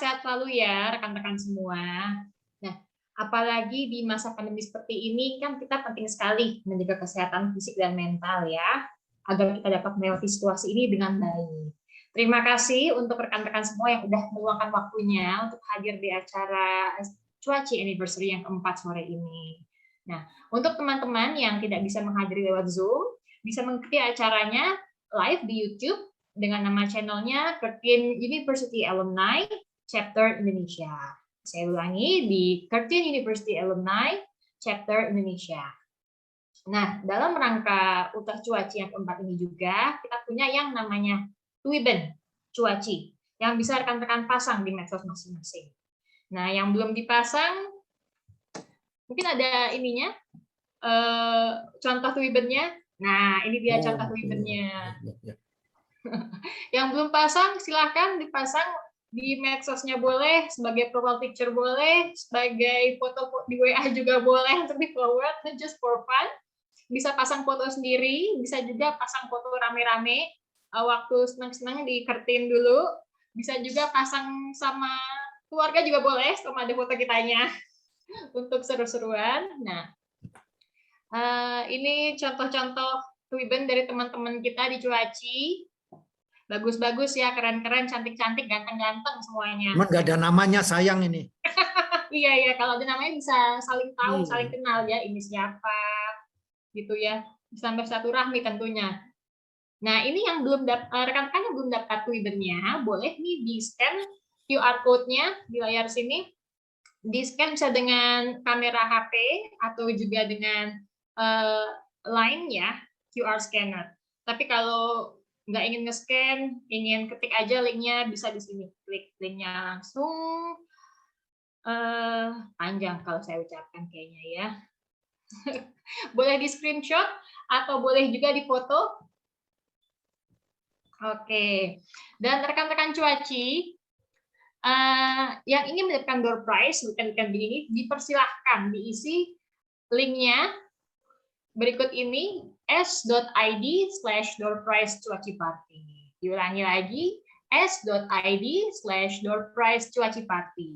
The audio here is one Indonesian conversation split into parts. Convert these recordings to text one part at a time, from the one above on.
sehat selalu ya rekan-rekan semua. Nah, apalagi di masa pandemi seperti ini kan kita penting sekali menjaga kesehatan fisik dan mental ya, agar kita dapat melewati situasi ini dengan baik. Terima kasih untuk rekan-rekan semua yang sudah meluangkan waktunya untuk hadir di acara Cuaci Anniversary yang keempat sore ini. Nah, untuk teman-teman yang tidak bisa menghadiri lewat Zoom, bisa mengikuti acaranya live di YouTube dengan nama channelnya Curtin University Alumni Chapter Indonesia. Saya ulangi, di Curtin University Alumni Chapter Indonesia. Nah, dalam rangka Ultah Cuaci yang keempat ini juga, kita punya yang namanya Twiben Cuaci, yang bisa rekan-rekan pasang di medsos masing-masing. Nah, yang belum dipasang, mungkin ada ininya, contoh Twibennya. Nah, ini dia contoh Twibennya. Yang belum pasang, silahkan dipasang di medsosnya boleh, sebagai profile picture boleh, sebagai foto di WA juga boleh untuk di forward, just for fun. Bisa pasang foto sendiri, bisa juga pasang foto rame-rame, waktu senang-senang dikertin dulu. Bisa juga pasang sama keluarga juga boleh, sama ada foto kitanya untuk seru-seruan. Nah, ini contoh-contoh Twiben dari teman-teman kita di Cuaci. Bagus-bagus ya, keren-keren, cantik-cantik, ganteng-ganteng semuanya. Emang nggak ada namanya, sayang ini. Iya, kalau ada namanya bisa saling tahu, saling kenal ya, ini siapa, gitu ya. Sampai silaturahmi tentunya. Nah, ini yang belum rekan-rekan yang belum dapat Twibennya, boleh nih di-scan QR code-nya di layar sini. Di-scan bisa dengan kamera HP atau juga dengan line ya, QR scanner. Tapi kalau nggak ingin nge-scan, ingin ketik aja linknya, bisa di sini. Klik linknya langsung. Panjang kalau saya ucapkan kayaknya ya. Boleh di screenshot atau boleh juga di foto. Oke. Dan rekan-rekan Cuaci, yang ingin mendapatkan door prize, weekend ini, dipersilahkan diisi linknya berikut ini, s.id/doorprize-cuaciparty. Diulangi lagi, s.id/doorprize-cuaciparty.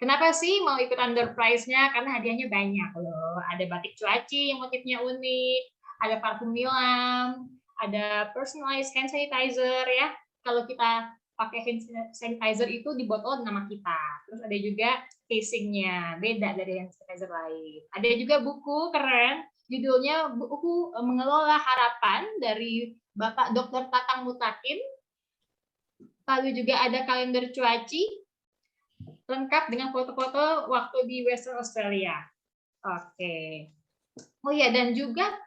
Kenapa sih mau ikutan door prize-nya? Karena hadiahnya banyak loh. Ada batik cuaci yang motifnya unik, ada parfum Nilam, ada personalized hand sanitizer ya. Kalau kita pakai hand sanitizer itu di botol nama kita. Terus ada juga casingnya, beda dari hand sanitizer lain. Ada juga buku keren, judulnya Buku Mengelola Harapan dari Bapak Dr. Tatang Mutakin. Lalu juga ada kalender cuaci, lengkap dengan foto-foto waktu di Western Australia. Oke. Oh iya, dan juga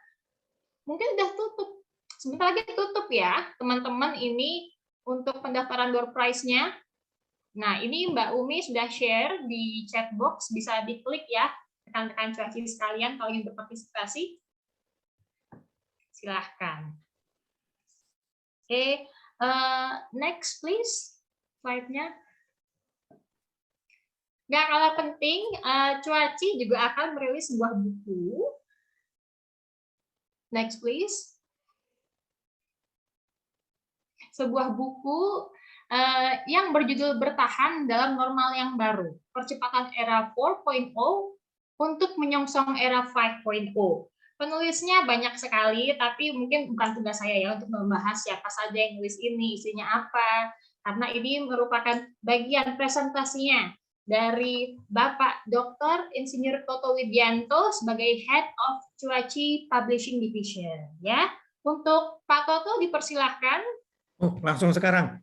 mungkin udah tutup. Sebentar lagi tutup ya, teman-teman, ini untuk pendaftaran door prize-nya. Nah, ini Mbak Umi sudah share di chat box, bisa diklik ya, rekan-rekan cuaci sekalian kalau ingin berpartisipasi. Silahkan. Oke, next please, slide-nya. Nggak kalah penting, Cuaci juga akan merilis sebuah buku. Next please. Sebuah buku yang berjudul Bertahan dalam Normal yang Baru, Percepatan Era 4.0 untuk Menyongsong Era 5.0. Penulisnya banyak sekali, tapi mungkin bukan tugas saya ya untuk membahas siapa saja yang nulis ini, isinya apa, karena ini merupakan bagian presentasinya dari Bapak Dr. Insinyur Toto Widianto sebagai Head of Cuaci Publishing Division. Ya, untuk Pak Toto dipersilahkan. Oh, langsung sekarang.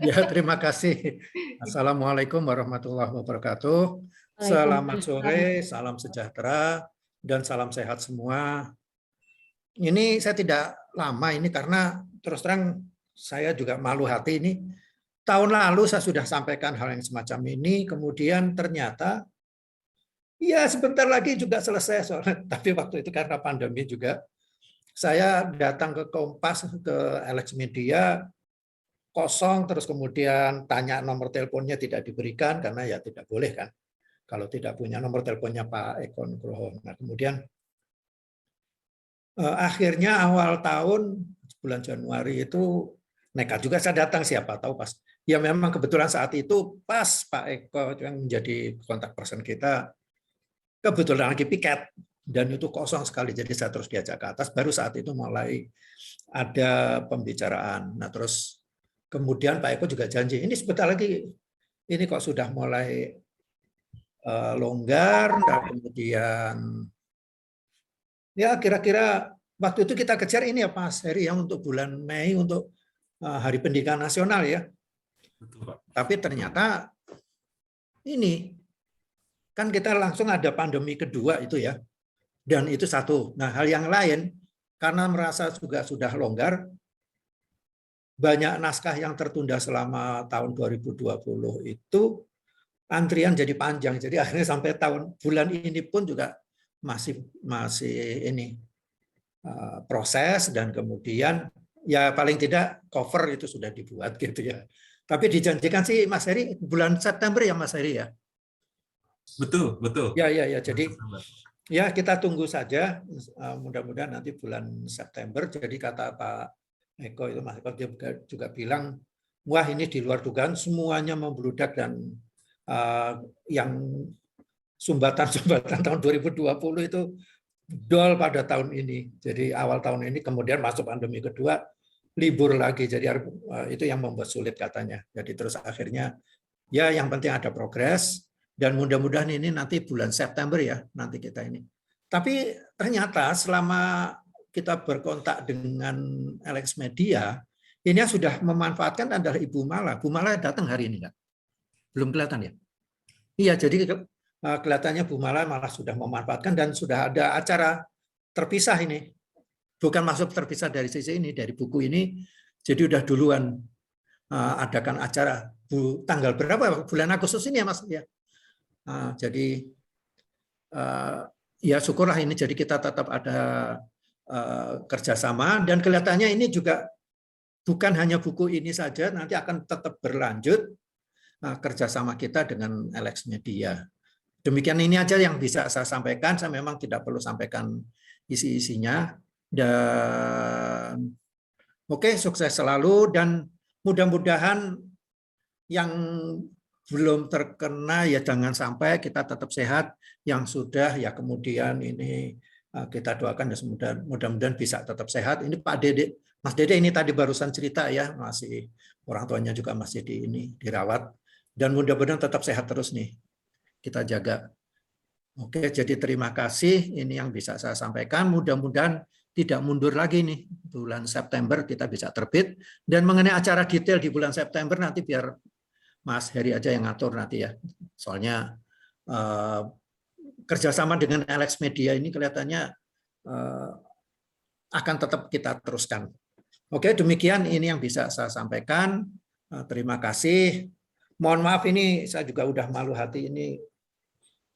Ya, terima kasih. Assalamualaikum warahmatullahi wabarakatuh. Selamat sore, salam sejahtera, dan salam sehat semua. Ini saya tidak lama ini karena terus terang saya juga malu hati ini. Tahun lalu saya sudah sampaikan hal yang semacam ini, kemudian ternyata ya sebentar lagi juga selesai soalnya. Tapi waktu itu karena pandemi juga, saya datang ke Kompas, ke LX Media, kosong, terus kemudian tanya nomor teleponnya tidak diberikan, karena ya tidak boleh kan, kalau tidak punya nomor teleponnya Pak Eko Nugroho. Nah, kemudian akhirnya awal tahun, bulan Januari itu, nekat juga saya datang, siapa tahu pas Ya memang kebetulan saat itu pas Pak Eko yang menjadi kontak person kita, kebetulan lagi piket, dan itu kosong sekali, jadi saya terus diajak ke atas, baru saat itu mulai ada pembicaraan. Nah terus kemudian Pak Eko juga janji, ini sebentar lagi, ini kok sudah mulai longgar, dan kemudian ya kira-kira waktu itu kita kejar ini ya Mas Heri, yang untuk bulan Mei untuk Hari Pendidikan Nasional ya. Betul, Pak. Tapi ternyata ini kan kita langsung ada pandemi kedua itu ya, dan itu satu. Nah hal yang lain, karena merasa juga sudah longgar, banyak naskah yang tertunda selama tahun 2020 itu antrian jadi panjang. Jadi akhirnya sampai bulan ini pun juga masih ini proses, dan kemudian ya paling tidak cover itu sudah dibuat gitu ya. Tapi dijanjikan sih Mas Heri bulan September ya Mas Heri ya. Betul, betul. Ya. Jadi ya kita tunggu saja. Mudah-mudahan nanti bulan September. Jadi kata Pak Eko itu, Mas Eko dia juga bilang, wah ini di luar dugaan semuanya membludak, dan yang sumbatan-sumbatan tahun 2020 itu dol pada tahun ini. Jadi awal tahun ini kemudian masuk pandemi kedua, libur lagi. Jadi itu yang membuat sulit katanya. Jadi terus akhirnya ya yang penting ada progres, dan mudah-mudahan ini nanti bulan September ya nanti kita ini. Tapi ternyata selama kita berkontak dengan LX Media, ini yang sudah memanfaatkan adalah Ibu Mala. Bu Mala datang hari ini nggak? Belum kelihatan ya? Iya, jadi kelihatannya Bu Mala malah sudah memanfaatkan, dan sudah ada acara terpisah ini. Bukan masuk terpisah dari sisi ini, dari buku ini. Jadi udah duluan adakan acara tanggal berapa? Bulan Agustus ini ya Mas ya. Jadi ya syukurlah ini, jadi kita tetap ada kerjasama, dan kelihatannya ini juga bukan hanya buku ini saja, nanti akan tetap berlanjut kerjasama kita dengan LX Media. Demikian ini aja yang bisa saya sampaikan. Saya memang tidak perlu sampaikan isi-isinya. Dan oke, sukses selalu, dan mudah-mudahan yang belum terkena ya jangan sampai, kita tetap sehat. Yang sudah ya kemudian ini kita doakan ya mudah-mudahan bisa tetap sehat. Ini Pak Dede, Mas Dede ini tadi barusan cerita ya, masih orang tuanya juga masih dirawat, dan mudah-mudahan tetap sehat terus nih. Kita jaga. Oke, jadi terima kasih. Ini yang bisa saya sampaikan. Mudah-mudahan tidak mundur lagi nih. Bulan September kita bisa terbit. Dan mengenai acara detail di bulan September nanti biar Mas Heri aja yang ngatur nanti ya. Soalnya kerjasama dengan LX Media ini kelihatannya akan tetap kita teruskan. Oke, demikian ini yang bisa saya sampaikan. Terima kasih. Mohon maaf ini saya juga udah malu hati ini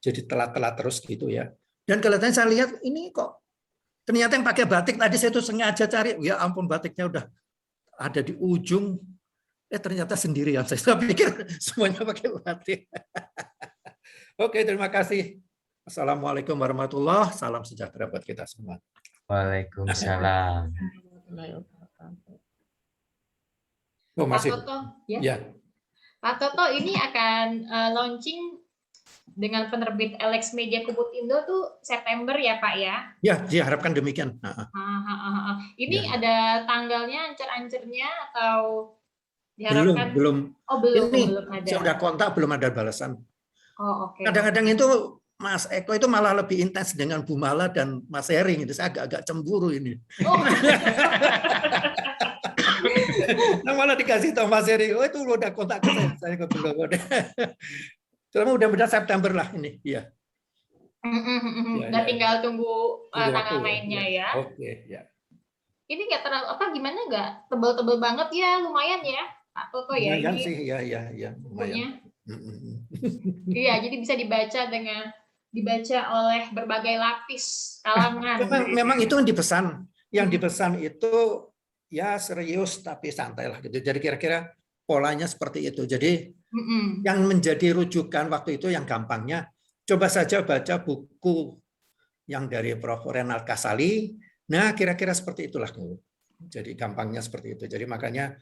jadi telat-telat terus gitu ya. Dan kelihatannya saya lihat ini kok ternyata yang pakai batik tadi saya tuh sengaja cari, ya ampun batiknya udah ada di ujung. Ternyata sendirian. Saya pikir semuanya pakai batik. Oke, terima kasih. Assalamualaikum warahmatullahi wabarakatuh. Salam sejahtera buat kita semua. Waalaikumsalam. Oh, masih. Pak Toto, ya. Ya. Pak Toto ini akan launching dengan penerbit LX Media Kubut Indo tuh September ya Pak ya? Ya, diharapkan demikian. Ini ya. Ada tanggalnya, ancer-ancernya atau diharapkan? Belum. Oh belum, ini belum ada. Saya udah kontak belum ada balasan. Oh oke. Kadang-kadang itu Mas Eko itu malah lebih intens dengan Bu Mala dan Mas Heri. Itu saya agak-agak cemburu ini. Oh. Nah, malah dikasih tahu Mas Heri, oh itu udah kontak ke saya kok belum. Cuma mudah-mudahan September lah ini, ya. Udah tinggal tunggu tanggal mainnya ya. Oke, ya. Ini nggak terlalu gimana, nggak tebel-tebel banget ya, lumayan ya Pak Toto ya. Lumayan ini sih, ya, lumayan. Iya, jadi bisa dibaca oleh berbagai lapis kalangan. Memang itu yang dipesan. Yang dipesan itu ya serius tapi santai lah gitu. Jadi kira-kira polanya seperti itu. Jadi yang menjadi rujukan waktu itu yang gampangnya, coba saja baca buku yang dari Prof. Renald Kasali. Nah, kira-kira seperti itulah. Jadi gampangnya seperti itu. Jadi makanya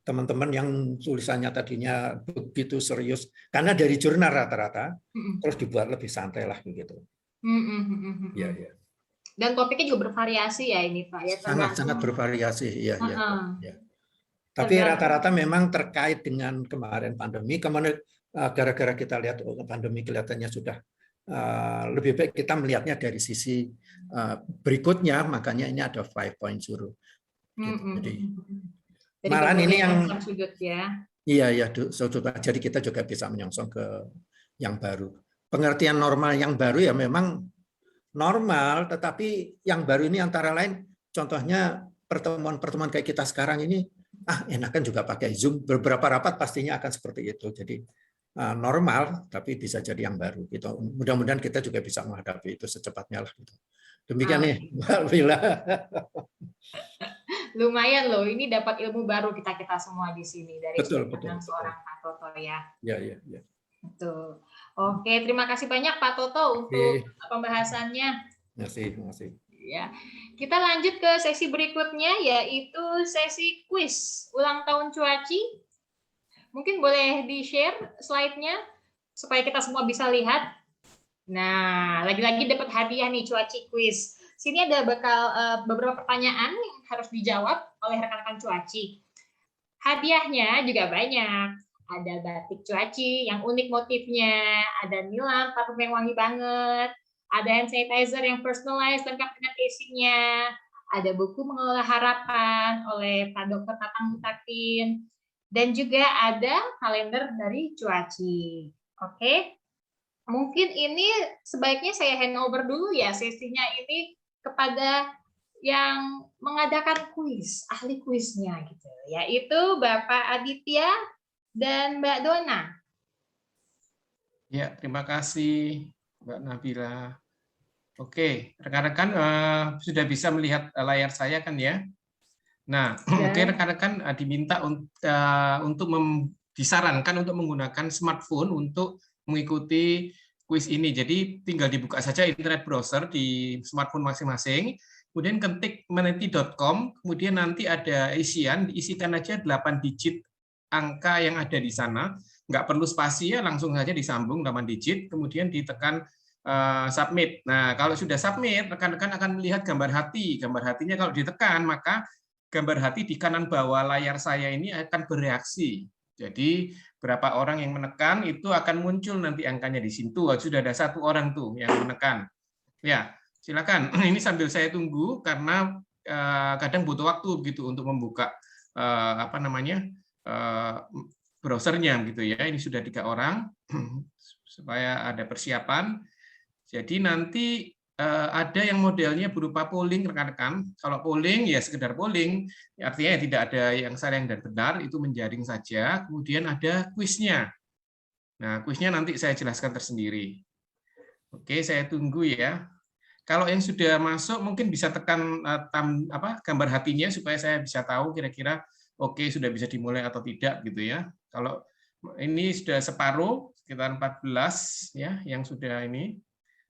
teman-teman yang tulisannya tadinya begitu serius, karena dari jurnal rata-rata, terus dibuat lebih santai lah begitu. Ya, ya. Dan topiknya juga bervariasi ya ini Pak ya, Sangat bervariasi, ya, ya, ya. Tapi tergantung. rata-rata memang terkait dengan kemarin pandemi, kemudian gara-gara kita lihat pandemi kelihatannya sudah lebih baik kita melihatnya dari sisi berikutnya, makanya ini ada 5.0. Gitu. Jadi malahan ini yang sudut ya. Iya, sudut. Jadi kita juga bisa menyongsong ke yang baru. Pengertian normal yang baru ya memang normal, tetapi yang baru ini antara lain, contohnya pertemuan-pertemuan kayak kita sekarang ini, enakan juga pakai Zoom. Beberapa rapat pastinya akan seperti itu. Jadi normal, tapi bisa jadi yang baru. Gitu. Mudah-mudahan kita juga bisa menghadapi itu secepatnya lah. Gitu. Demikian nih, Mbak Vila. Lumayan loh, ini dapat ilmu baru kita semua di sini dari betul. seorang Pak Toto ya. Ya. Betul. Oke, terima kasih banyak Pak Toto untuk pembahasannya. Terima kasih. Ya, kita lanjut ke sesi berikutnya yaitu sesi kuis ulang tahun Cuaci. Mungkin boleh di-share slide-nya supaya kita semua bisa lihat. Nah, lagi-lagi dapat hadiah nih Cuaci Quiz. Sini ada beberapa pertanyaan yang harus dijawab oleh rekan-rekan Cuaci. Hadiahnya juga banyak. Ada batik Cuaci yang unik motifnya, ada nilam parfum yang wangi banget, ada hand sanitizer yang personalized lengkap dengan casingnya, ada buku Mengelola Harapan oleh Pak Dr. Tatang Mutakin, dan juga ada kalender dari Cuaci. Oke. Mungkin ini sebaiknya saya handover dulu ya sesinya ini kepada yang mengadakan kuis, ahli kuisnya gitu, yaitu Bapak Aditya dan Mbak Dona. Ya, terima kasih Mbak Nabila. Oke, rekan-rekan sudah bisa melihat layar saya kan ya? Nah, oke rekan-rekan diminta untuk disarankan untuk menggunakan smartphone untuk mengikuti kuis ini. Jadi tinggal dibuka saja internet browser di smartphone masing-masing, kemudian ketik meniti.com, kemudian nanti ada isikan aja 8 digit angka yang ada di sana, nggak perlu spasi ya, langsung saja disambung 8 digit, kemudian ditekan submit. Nah, kalau sudah submit, rekan-rekan akan melihat gambar hati. Gambar hatinya kalau ditekan, maka gambar hati di kanan bawah layar saya ini akan bereaksi. Jadi berapa orang yang menekan itu akan muncul nanti angkanya di situ. Sudah ada 1 orang tuh yang menekan. Ya, silakan. Ini sambil saya tunggu karena kadang butuh waktu begitu untuk membuka browsernya gitu ya. Ini sudah 3 orang supaya ada persiapan. Jadi nanti ada yang modelnya berupa polling rekan-rekan. Kalau polling ya sekedar polling, artinya tidak ada yang salah dan benar, itu menjaring saja. Kemudian ada kuisnya. Nah, kuisnya nanti saya jelaskan tersendiri. Oke, saya tunggu ya. Kalau yang sudah masuk mungkin bisa tekan gambar hatinya supaya saya bisa tahu kira-kira oke sudah bisa dimulai atau tidak gitu ya. Kalau ini sudah separuh, sekitar 14 ya yang sudah ini.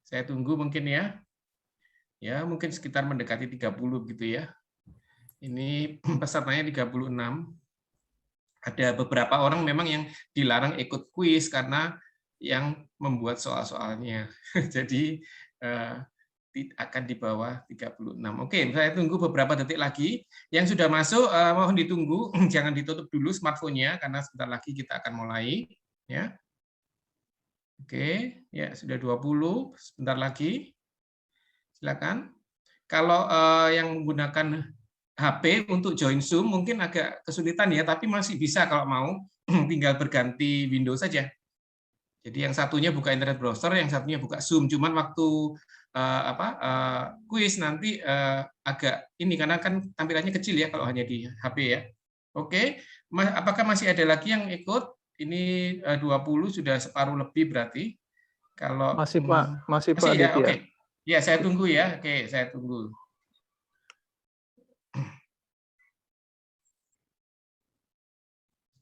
Saya tunggu mungkin ya. Ya, mungkin sekitar mendekati 30 gitu ya. Ini pesertanya 36. Ada beberapa orang memang yang dilarang ikut kuis karena yang membuat soal-soalnya. Jadi akan di bawah 36. Oke, saya tunggu beberapa detik lagi. Yang sudah masuk mohon ditunggu, jangan ditutup dulu smartphone-nya karena sebentar lagi kita akan mulai ya. Oke, ya sudah 20, sebentar lagi. Silakan. Kalau yang menggunakan HP untuk join Zoom mungkin agak kesulitan ya, tapi masih bisa kalau mau, tinggal berganti Windows saja. Jadi yang satunya buka internet browser, yang satunya buka Zoom. Cuman waktu kuis nanti agak ini karena kan tampilannya kecil ya kalau hanya di HP ya. Oke, apakah masih ada lagi yang ikut? Ini 20 sudah separuh lebih berarti. Kalau masih Pak, masih Pak ya, Aditya. oke. Ya, saya tunggu ya. Oke, saya tunggu.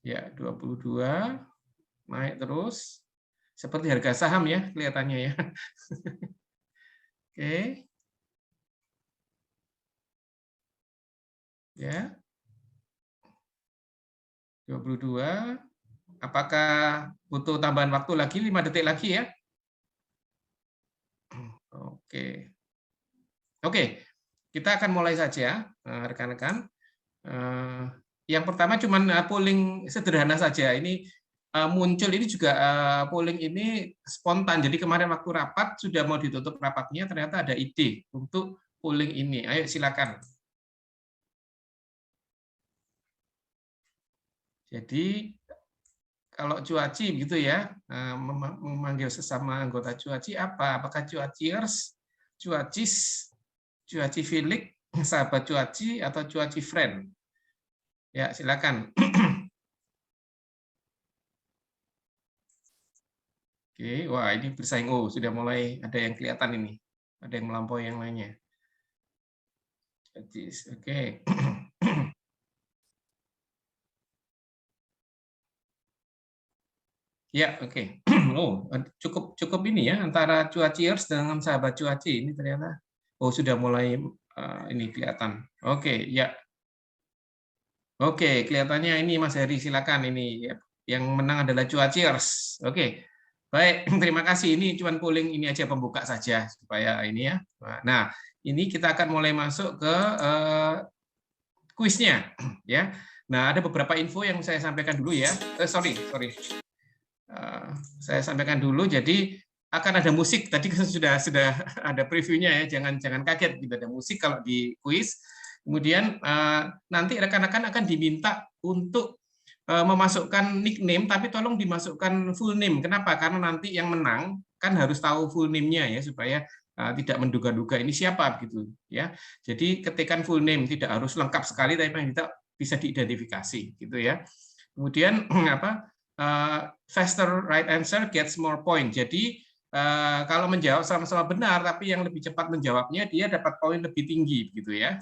Ya, 22 naik terus. Seperti harga saham ya kelihatannya ya. Oke. Ya. 22. Apakah butuh tambahan waktu lagi 5 detik lagi ya? Oke. Oke, kita akan mulai saja, rekan-rekan. Yang pertama cuman polling sederhana saja. Ini muncul ini juga polling ini spontan. Jadi kemarin waktu rapat sudah mau ditutup rapatnya, ternyata ada ide untuk polling ini. Ayo silakan. Jadi kalau cuaci gitu ya, memanggil sesama anggota cuaci apa? Apakah cuaciers, cuacis, cuaci filik, sahabat cuaci, atau cuaci friend? Ya, silakan. Oke, wah ini bersaing. Oh, sudah mulai ada yang kelihatan ini. Ada yang melampaui yang lainnya. Cuacis, oke. Ya, oke. Oh, cukup ini ya antara cuaciers dengan sahabat cuaci ini ternyata. Oh, sudah mulai ini kelihatan. Oke, ya. Oke, kelihatannya ini Mas Heri, silakan ini. Yang menang adalah cuaciers. Oke. Baik, terima kasih. Ini cuma polling ini aja pembuka saja supaya ini ya. Nah, ini kita akan mulai masuk ke kuisnya ya. Nah, ada beberapa info yang saya sampaikan dulu ya. Sorry. Saya sampaikan dulu. Jadi akan ada musik. Tadi sudah ada previewnya ya. Jangan kaget gitu, ada musik kalau di kuis. Kemudian nanti rekan-rekan akan diminta untuk memasukkan nickname, tapi tolong dimasukkan full name. Kenapa? Karena nanti yang menang kan harus tahu full name-nya ya, supaya tidak menduga-duga ini siapa gitu ya. Jadi ketikan full name, tidak harus lengkap sekali, tapi paling tidak bisa diidentifikasi gitu ya. Kemudian faster right answer gets more point. Jadi kalau menjawab sama-sama benar, tapi yang lebih cepat menjawabnya dia dapat poin lebih tinggi gitu ya.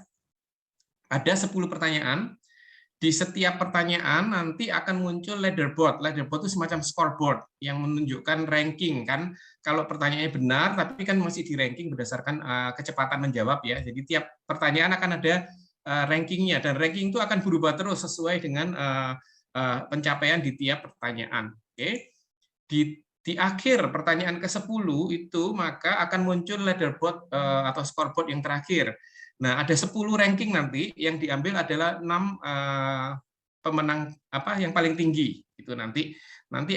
Ada 10 pertanyaan. Di setiap pertanyaan nanti akan muncul leaderboard. Leaderboard itu semacam scoreboard yang menunjukkan ranking kan. Kalau pertanyaannya benar, tapi kan masih di ranking berdasarkan kecepatan menjawab ya. Jadi tiap pertanyaan akan ada rankingnya, dan ranking itu akan berubah terus sesuai dengan pencapaian di tiap pertanyaan. Oke. Di akhir pertanyaan ke-10 itu maka akan muncul leaderboard atau scoreboard yang terakhir. Nah, ada 10 ranking nanti, yang diambil adalah 6 pemenang yang paling tinggi. Itu nanti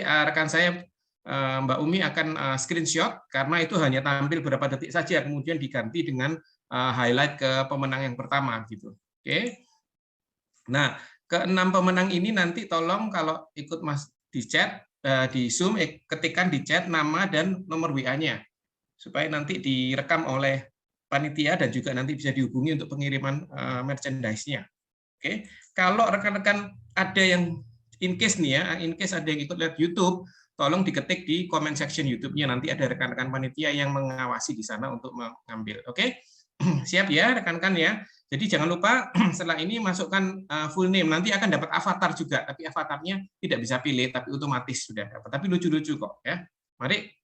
rekan saya Mbak Umi akan screenshot, karena itu hanya tampil beberapa detik saja, kemudian diganti dengan highlight ke pemenang yang pertama gitu. Oke. Nah, ke-6 pemenang ini nanti tolong kalau ikut Mas di chat, di Zoom, ketikkan di chat nama dan nomor WA-nya, supaya nanti direkam oleh panitia dan juga nanti bisa dihubungi untuk pengiriman merchandise-nya. Oke, kalau rekan-rekan ada yang in case ada yang ikut lihat YouTube, tolong diketik di comment section YouTube-nya, nanti ada rekan-rekan panitia yang mengawasi di sana untuk mengambil. Oke, siap ya rekan-rekan ya. Jadi jangan lupa setelah ini masukkan full name, nanti akan dapat avatar juga, tapi avatarnya tidak bisa pilih, tapi otomatis sudah dapat. Tapi lucu-lucu kok ya. Mari.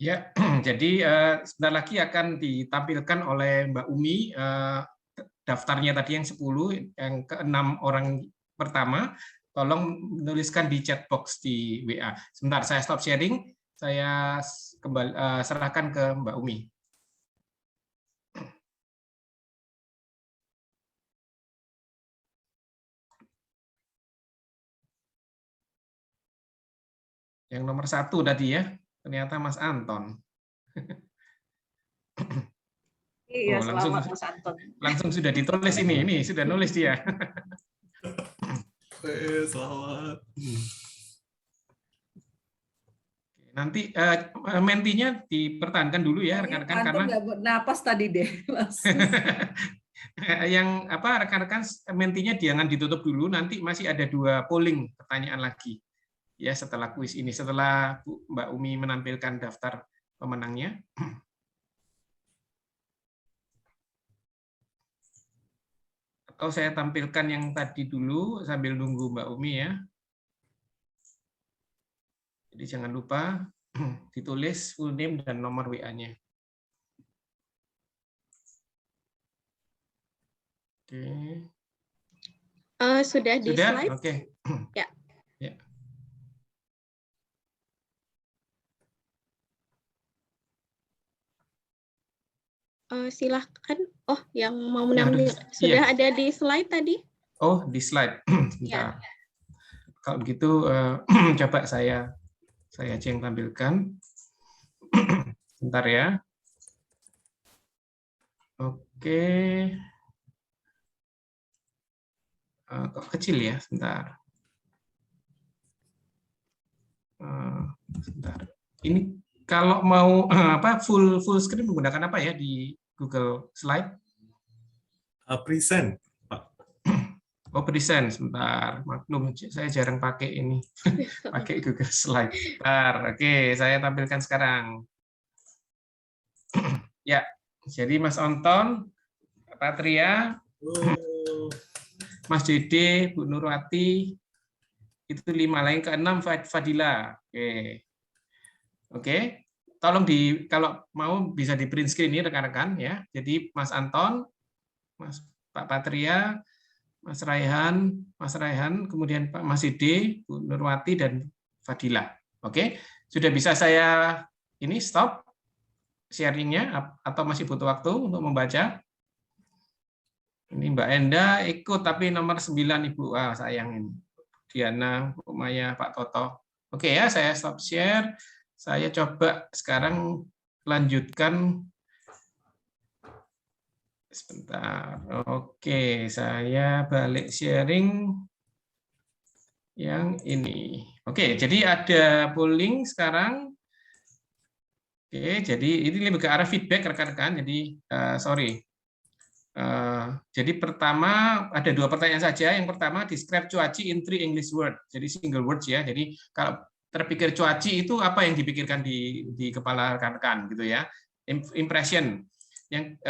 Ya, jadi sebentar lagi akan ditampilkan oleh Mbak Umi daftarnya tadi yang 10, yang ke-6 orang pertama, tolong menuliskan di chat box di WA. Sebentar, saya stop sharing, saya kembali serahkan ke Mbak Umi. Yang nomor 1 tadi ya, ternyata Mas Anton. Iya, Oh, langsung selamat Mas Anton. langsung sudah ditulis ini sudah nulis dia. Selamat. Nanti mentinya dipertahankan dulu ya rekan-rekan Anton karena nggak buat napas tadi deh langsung. yang rekan-rekan mentinya jangan ditutup dulu, nanti masih ada 2 polling pertanyaan lagi ya setelah kuis ini, setelah Mbak Umi menampilkan daftar pemenangnya. Atau saya tampilkan yang tadi dulu sambil nunggu Mbak Umi ya. Jadi jangan lupa ditulis full name dan nomor WA-nya. Oke. Sudah di Sudah? slide? Oke. Ya. Ya. Silahkan. Oh, yang mau Yang menampil sudah iya. ada di slide tadi? Oh, di slide. Sebentar. Kalau begitu coba saya aja yang tampilkan. Sebentar ya. Oke. Kok kecil ya? Sebentar. Sebentar. Ini kalau mau full screen menggunakan apa ya di Google Slide? Present. Oh, present. Sebentar. Maklum, saya jarang pakai ini. Pakai Google Slide. Sebentar. Oke, saya tampilkan sekarang. Ya, jadi Mas Anton, Patria, Mas Dede, Bu Nurwati, itu 5, lain ke-6 Fadila. Oke. Tolong kalau mau bisa di print screen ini rekan-rekan ya. Jadi Mas Anton, Pak Patria, Mas Raihan, kemudian Pak Mas Dede, Bu Nurwati dan Fadila. Oke. Sudah bisa saya ini stop sharingnya atau masih butuh waktu untuk membaca? Ini Mbak Enda ikut tapi nomor 9 Ibu. Sayang ini. Diana, Bu Maya, Pak Toto. Oke ya, saya stop share. Saya coba sekarang lanjutkan. Sebentar. Oke, saya balik sharing yang ini. Oke, jadi ada polling sekarang. Oke, jadi ini lebih ke arah feedback rekan-rekan. Jadi sorry. Jadi pertama ada 2 pertanyaan saja. Yang pertama, describe cuaci in 3 English word. Jadi single words ya. Jadi kalau terpikir cuaci itu apa yang dipikirkan di kepala rekan-rekan gitu ya. Impression. Yang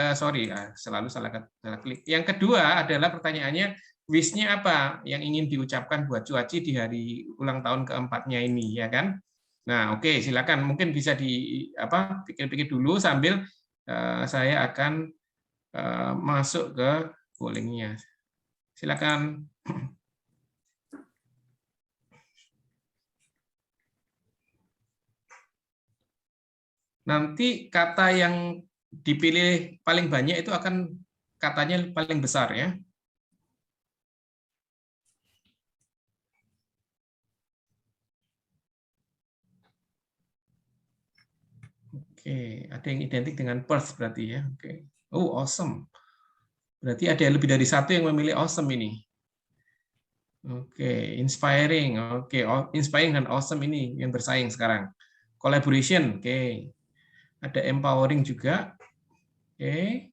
selalu salah klik. Yang kedua adalah pertanyaannya wish-nya apa yang ingin diucapkan buat Cuaci di hari ulang tahun keempatnya ini, ya kan? Nah, oke, silakan. Mungkin bisa pikir-pikir dulu sambil saya akan masuk ke pollingnya. Silakan. Nanti kata yang dipilih paling banyak itu akan katanya paling besar, ya. Oke, ada yang identik dengan Perth berarti ya. Oke. Oh, awesome. Berarti ada lebih dari satu yang memilih awesome ini. Oke, inspiring. Oke, inspiring dan awesome ini yang bersaing sekarang. Collaboration, oke. Ada empowering juga. Oke.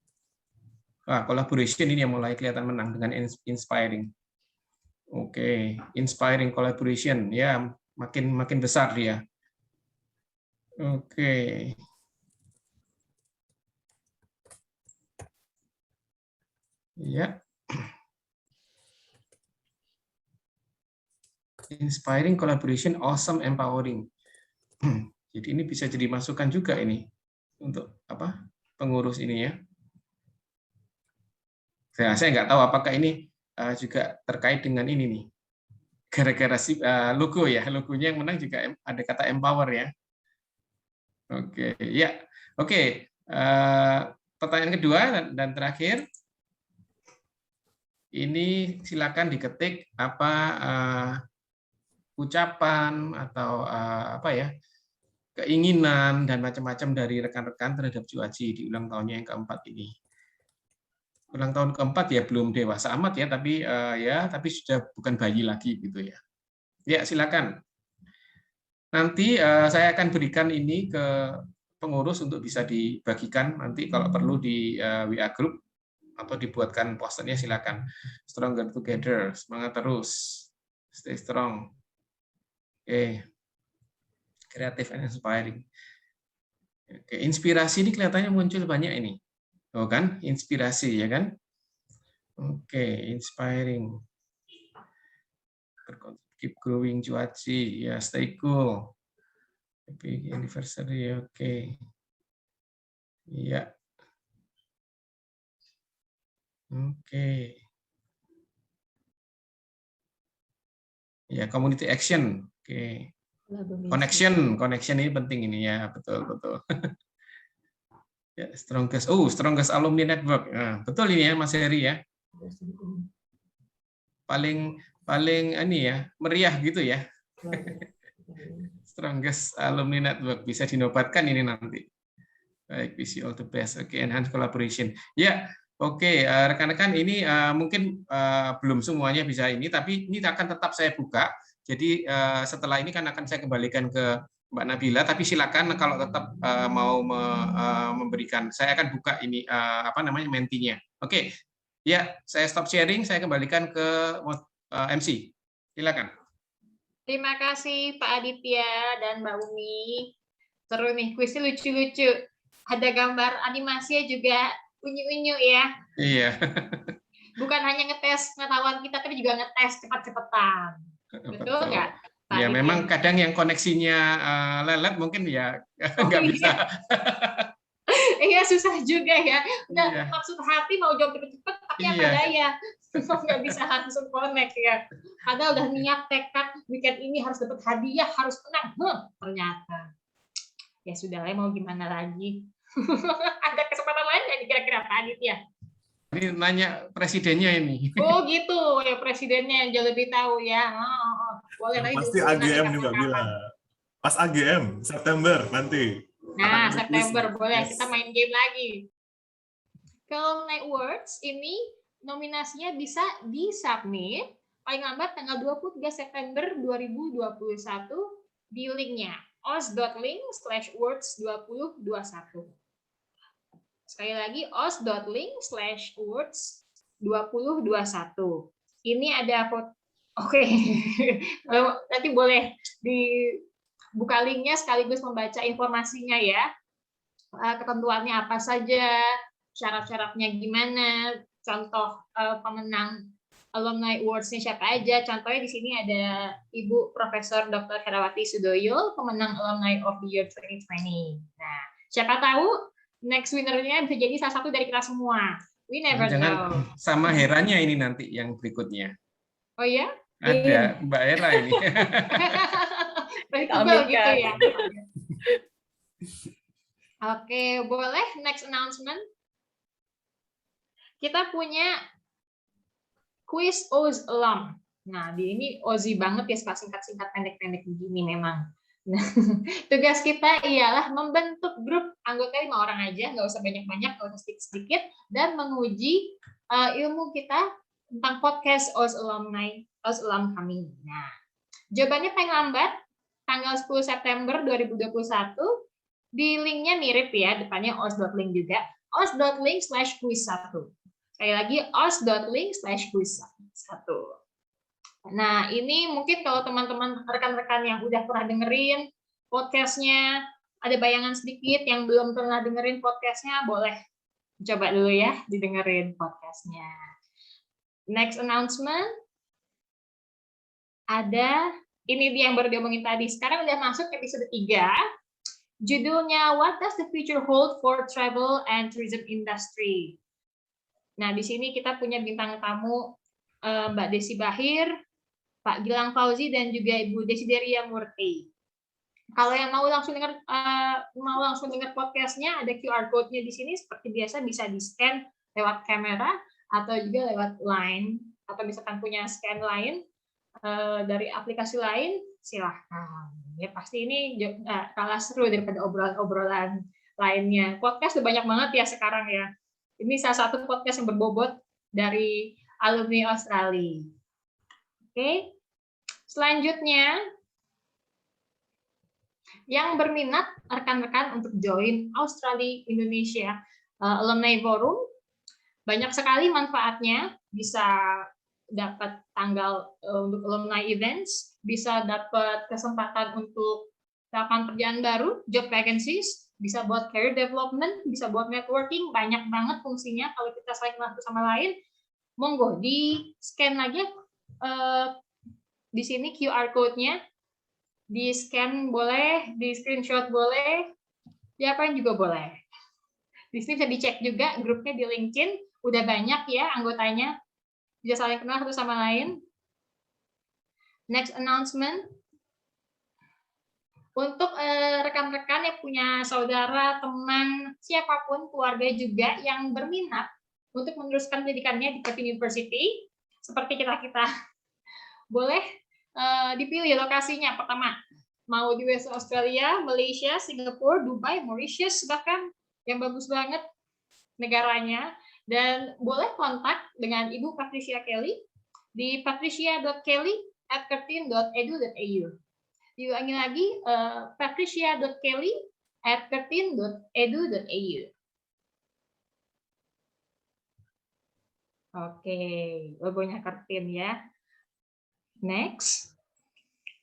Wah, collaboration ini yang mulai kelihatan menang dengan inspiring. Oke, inspiring collaboration. Ya, makin besar dia. Oke. Ya. Inspiring collaboration, awesome, empowering. Jadi ini bisa jadi masukan juga ini untuk pengurus ini ya. Saya nggak tahu apakah ini juga terkait dengan ini nih. Gara-gara logo ya, logonya yang menang juga ada kata empower ya. Oke, ya. Oke. Pertanyaan kedua dan terakhir. Ini silakan diketik ucapan atau keinginan dan macam-macam dari rekan-rekan terhadap Cuaci di ulang tahunnya yang keempat ini. Ulang tahun keempat ya belum dewasa amat ya, tapi sudah bukan bayi lagi gitu ya. Ya silakan. Nanti saya akan berikan ini ke pengurus untuk bisa dibagikan nanti kalau perlu di WA group atau dibuatkan posternya silakan. Stronger together, semangat terus, stay strong. Oke, creative and inspiring. Oke, inspirasi ini kelihatannya muncul banyak ini. Oh kan, inspirasi ya kan? Oke, inspiring. Keep growing Cuaci, ya stay cool. Happy anniversary, oke. Iya. Oke. Ya, community action. Oke. Connection ini penting ini ya, betul. Ya, strongest alumni network. Nah, betul ini ya Mas Heri ya. Paling ini ya, meriah gitu ya. Strongest alumni network bisa dinobatkan ini nanti. Baik, wish you all the best. Oke, enhance collaboration. Ya, oke, rekan-rekan ini mungkin belum semuanya bisa ini, tapi ini akan tetap saya buka. Jadi setelah ini kan akan saya kembalikan ke Mbak Nabila, tapi silakan kalau tetap mau memberikan, saya akan buka ini mentinya. Oke, ya saya stop sharing, saya kembalikan ke MC. Silakan. Terima kasih Pak Aditya dan Mbak Umi. Seru nih, kuisnya lucu-lucu. Ada gambar animasinya juga unyu-unyu ya. Iya. Bukan hanya ngetes pengetahuan kita, tapi juga ngetes cepat-cepatan. Betul nggak? Ya memang kadang yang koneksinya lelet mungkin ya nggak bisa. Iya susah juga ya. Udah maksud hati mau jawab cepet-cepet, tapi apa daya nggak bisa langsung connect ya. Padahal udah niat tekad weekend ini harus dapat hadiah, harus menang. Ternyata ya sudah lah, mau gimana lagi. Ada kesempatan lain nggak kira-kira Pak Aditya? Ini nanya presidennya ini. Oh gitu ya, presidennya yang jauh lebih tahu ya. Boleh lagi. Pasti AGM juga bilang. Pas AGM September nanti. Nah, September boleh kita main game lagi. Kalau naik words ini nominasinya bisa disubmit paling lambat tanggal 23 September 2021 di linknya os.link/words2021. Sekali lagi os.link/words2021. Ini ada foto. Oke. Nanti boleh dibuka linknya sekaligus membaca informasinya ya. Ketentuannya apa saja, syarat-syaratnya gimana, contoh pemenang alumni awards-nya siapa aja. Contohnya di sini ada Ibu Profesor Dr. Herawati Sudoyo, pemenang Alumni of the Year 2020. Nah, siapa tahu next winner-nya bisa jadi salah satu dari kita semua. We never Jangan know. sama Heranya ini nanti yang berikutnya. Oh ya? Ada Mbak Hera ini. Tebal gitu ya. Oke, boleh next announcement. Kita punya quiz Oz Alum. Nah, di ini Ozi banget ya, singkat-singkat pendek-pendek begini memang. Nah, tugas kita ialah membentuk grup anggota 5 orang aja, nggak usah banyak-banyak, nggak usah sedikit-sedikit, dan menguji ilmu kita tentang podcast Oz Alum kami. Nah, jawabannya paling lambat tanggal 10 September 2021. Di linknya mirip ya, depannya os.link juga, os.link/quiz1. Sekali lagi, os.link/quiz1. Nah, ini mungkin kalau teman-teman rekan-rekan yang udah pernah dengerin podcastnya, ada bayangan sedikit, yang belum pernah dengerin podcastnya, boleh coba dulu ya, didengerin podcastnya. Next announcement, ada, ini dia yang baru diomongin tadi, sekarang udah masuk episode 3, judulnya What Does the Future Hold for Travel and Tourism Industry? Nah, di sini kita punya bintang tamu Mbak Desi Bahir, Pak Gilang Fauzi, dan juga Ibu Desideria Murti. Kalau yang mau langsung dengar podcastnya, ada QR code-nya di sini seperti biasa, bisa di-scan lewat kamera atau juga lewat line, atau misalkan punya scan lain dari aplikasi lain, silahkan. Ya pasti ini kalah seru daripada obrolan-obrolan lainnya. Podcast udah banyak banget ya sekarang ya. Ini salah satu podcast yang berbobot dari alumni Australia. Oke. Selanjutnya, yang berminat rekan-rekan untuk join Australia Indonesia Alumni Forum, banyak sekali manfaatnya. Bisa dapat tanggal untuk alumni events, bisa dapat kesempatan untuk lapangan pekerjaan baru, job vacancies, bisa buat career development, bisa buat networking, banyak banget fungsinya kalau kita saling kenal satu sama lain. Monggo di scan aja di sini QR code-nya, di scan boleh, di screenshot boleh, diapain juga boleh. Di sini bisa dicek juga grupnya di LinkedIn, udah banyak ya anggotanya, bisa saling kenal satu sama lain. Next announcement. Untuk rekan-rekan yang punya saudara, teman, siapapun, keluarga juga yang berminat untuk meneruskan pendidikannya di Curtin University, seperti kita-kita, boleh dipilih lokasinya. Pertama, mau di Western Australia, Malaysia, Singapura, Dubai, Mauritius, bahkan yang bagus banget negaranya. Dan boleh kontak dengan Ibu Patricia Kelly di patricia.kelly@curtin.edu.au. Diulangi lagi, patricia.kelly@curtin.edu.au. Oke, logonya Curtin ya. Next,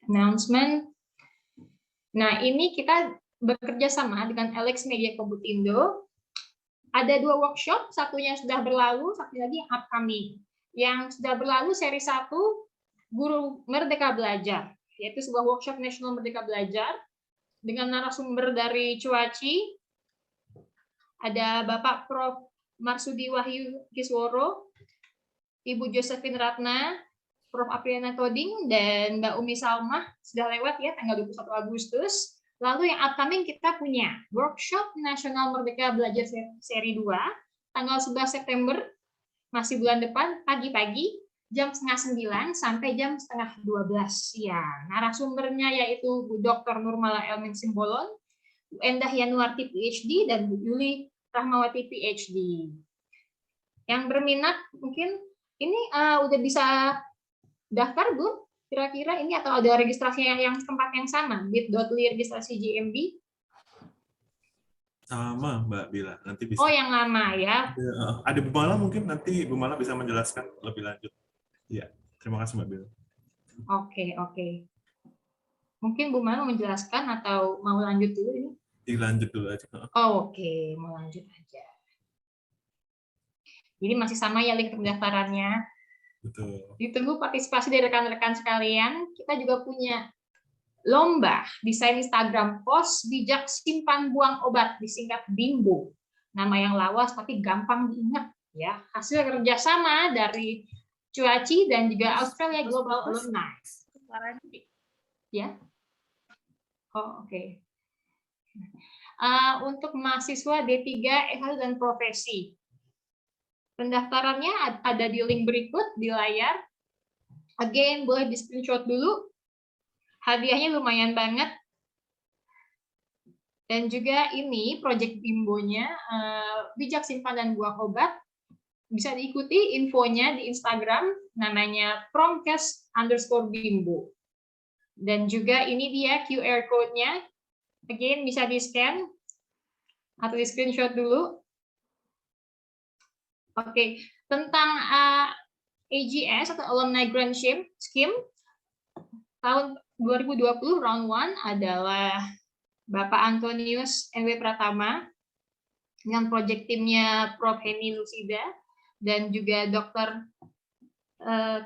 announcement. Nah, ini kita bekerja sama dengan Alex Media Komputindo. Ada 2 workshop, satunya sudah berlalu, satu lagi yang upcoming. Yang sudah berlalu seri 1, Guru Merdeka Belajar, yaitu sebuah workshop nasional Merdeka Belajar dengan narasumber dari Cuaci, ada Bapak Prof. Marsudi Wahyu Kisworo, Ibu Josephine Ratna, Prof. Apriana Toding, dan Mbak Umi Salmah, sudah lewat ya tanggal 21 Agustus. Lalu yang upcoming kita punya workshop nasional Merdeka Belajar seri 2, tanggal 11 September, masih bulan depan, pagi-pagi, jam 8:30 sampai jam 11:30 siang. Narasumbernya yaitu Bu Dr. Nurmala Elmin Simbolon, Bu Endah Yanuarti PhD, dan Bu Yuli Rahmawati PhD. Yang berminat mungkin ini udah bisa daftar, Bu? Kira-kira ini atau ada registrasinya yang tempat yang sama, bit.ly registrasi GMB? Sama Mbak Bila, nanti bisa. Oh, yang lama ya. Ada Bu Mala, mungkin nanti Bu Mala bisa menjelaskan lebih lanjut. Iya, terima kasih Mbak Bila. Oke. Mungkin Bu Mala menjelaskan atau mau lanjut dulu ini? Dilanjut dulu aja. Oke, mau lanjut aja. Jadi masih sama ya link pendaftarannya. Betul. Ditunggu partisipasi dari rekan-rekan sekalian. Kita juga punya lomba desain Instagram post bijak simpan buang obat, disingkat BIMBO. Nama yang lawas tapi gampang diingat ya. Hasil kerjasama dari Cuaci dan juga Australia Global Alumni. Ya. Oh, oke. Untuk mahasiswa D3, S1 dan profesi. Pendaftarannya ada di link berikut di layar. Again, boleh di screenshot dulu. Hadiahnya lumayan banget. Dan juga ini project BIMBO-nya, bijak simpan dan buang obat. Bisa diikuti infonya di Instagram, namanya promkes_bimbo. Dan juga ini dia QR code-nya. Again, bisa di-scan atau di-screenshot dulu. Oke, tentang AGS atau Alumni Grant Scheme, tahun 2020 round 1 adalah Bapak Antonius NW Pratama dengan project timnya Prof. Heni Lusida dan juga Dr.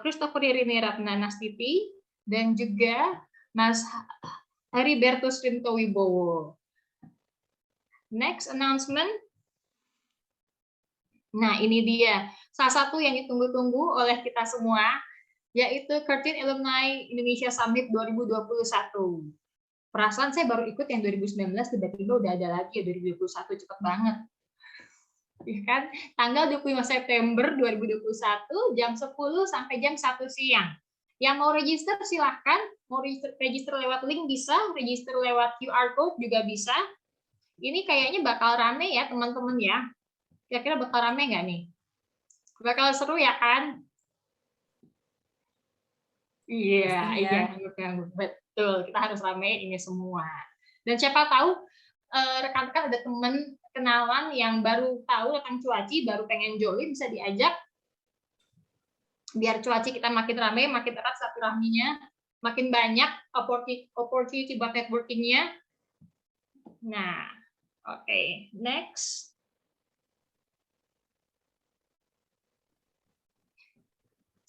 Christopher Irini Ratna Nastiti dan juga Mas Heribertus Rinto Wibowo. Next announcement. Nah, ini dia salah satu yang ditunggu-tunggu oleh kita semua, yaitu Curtin Alumni Indonesia Summit 2021. Perasaan saya baru ikut yang 2019, tiba-tiba udah ada lagi ya 2021, cepet banget. Ya kan? Tanggal 25 September 2021, jam 10 sampai jam 1 siang. Yang mau register silahkan, mau register lewat link bisa, register lewat QR code juga bisa. Ini kayaknya bakal rame ya teman-teman ya. Kira-kira bakal rame nggak nih? Bakal seru ya kan? Iya, betul. Kita harus ramein ini semua. Dan siapa tahu rekan-rekan ada teman kenalan yang baru tahu tentang Cuaci, baru pengen join, bisa diajak. Biar Cuaci kita makin rame, makin erat silaturahminya, makin banyak opportunity buat networking-nya. Nah, oke, next.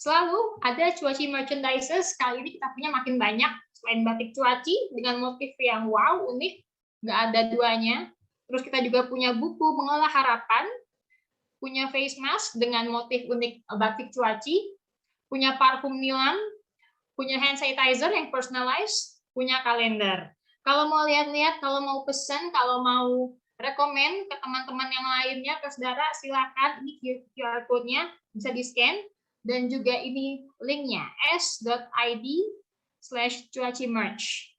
Selalu ada Cuaci merchandises, kali ini kita punya makin banyak, selain batik Cuaci dengan motif yang wow, unik, nggak ada duanya. Terus kita juga punya buku Mengolah Harapan, punya face mask dengan motif unik batik Cuaci, punya parfum Nilam, punya hand sanitizer yang personalized, punya kalender. Kalau mau lihat-lihat, kalau mau pesan, kalau mau rekomen ke teman-teman yang lainnya, ke saudara, silakan. Ini QR code-nya bisa di-scan. Dan juga ini linknya, s.id/cuacimerch.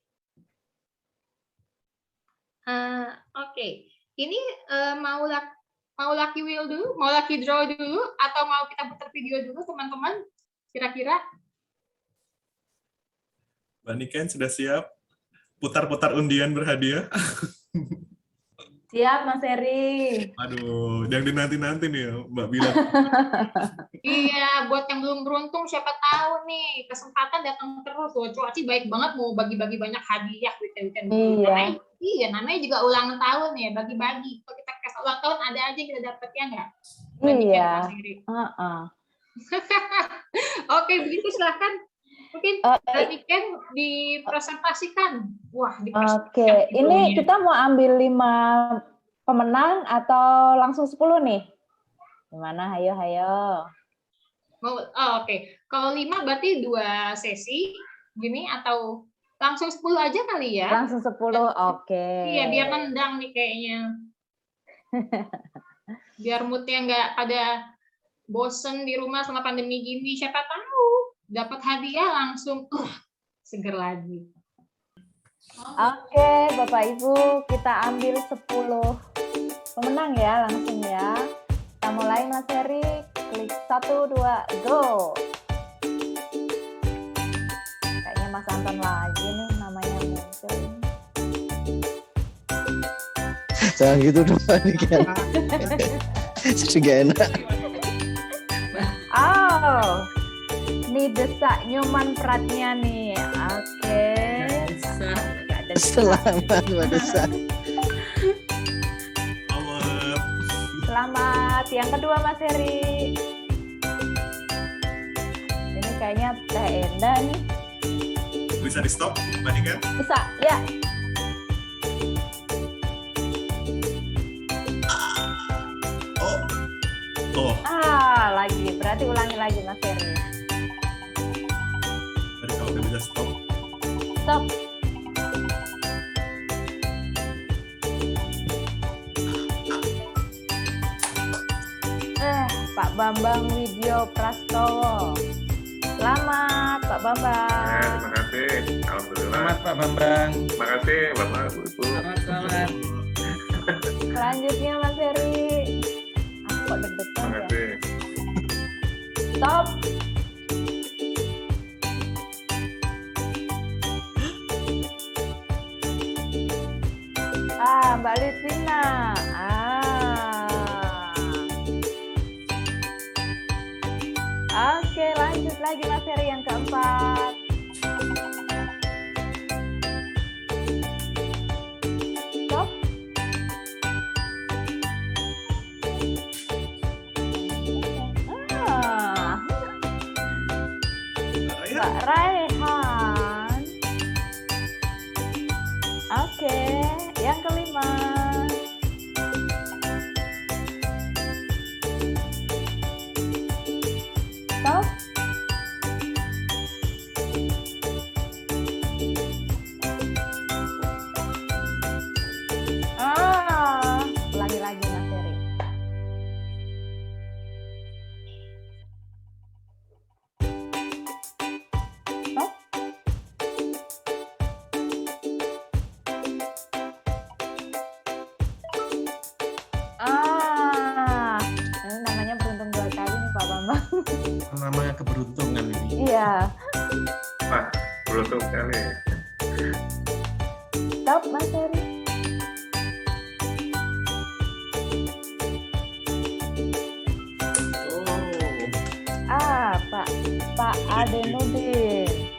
Oke. Ini mau Lucky Wheel dulu, mau Lucky Draw dulu, atau mau kita putar video dulu, teman-teman? Kira-kira? Mbak Niken sudah siap? Putar-putar undian berhadiah? Siap, Mas Eri. Aduh, yang dinanti-nanti nih ya, Mbak Bila. Iya, buat yang belum beruntung, siapa tahu nih, kesempatan datang terus. Loh, Cuaci baik banget mau bagi-bagi banyak hadiah weekend-weekend. Iya. Namanya juga ulang tahun ya, bagi-bagi. Kalau kita kasih ulang tahun, ada aja yang kita dapat, ya nggak? Iya. Oke, begitu silahkan. Mungkin Niken dipresentasikan. Wah, Oke, ini kita mau ambil 5 pemenang atau langsung 10 nih? Gimana? Hayo. Oke. Kalau 5 berarti 2 sesi gini atau langsung 10 aja kali ya? Langsung 10, oke. Iya, biar nendang nih kayaknya. Biar moodnya nggak pada bosen di rumah selama pandemi gini. Siapa tahu dapat hadiah langsung seger lagi. Oke, Bapak Ibu, kita ambil 10 pemenang ya, langsung ya. Kita mulai, Mas Heri. Klik 1, 2, go. Kayaknya Mas Anton lagi nih namanya muncul. Jangan gitu dong, ini kan. Jadi gak enak. Oh, ini Desak Nyoman Pratnya nih. Oke. Selamat, Mbak Desa. Selamat. Yang kedua, Mas Heri. kayaknya Teh Enda nih. Bisa di stop, tadi kan? Bisa, ya. Oh, Lagi. Berarti ulangi lagi Mas Heri. tadi kalau udah bisa stop. Stop. Pak Bambang Widyo Prastowo. Selamat Pak Bambang. Terima kasih. Alhamdulillah. Selamat Pak Bambang. Terima kasih Bapak Ibu. Selamat. Selanjutnya Mas Heri. Aku kok deg-degan Terima ya. kasih. Stop. Mbak Litvina. Oke, lanjut lagi Mas Heri yang keempat. Stop. Mbak Raihan. Oke, yang kelima. Stop. Ulangi lagi Mas Heri. Stop. Ini namanya beruntung 2 kali nih Pak Bambang. Namanya keberuntungan ini. Iya. Pak, beruntung sekali. Stop Mas Heri. Pak Adenudin.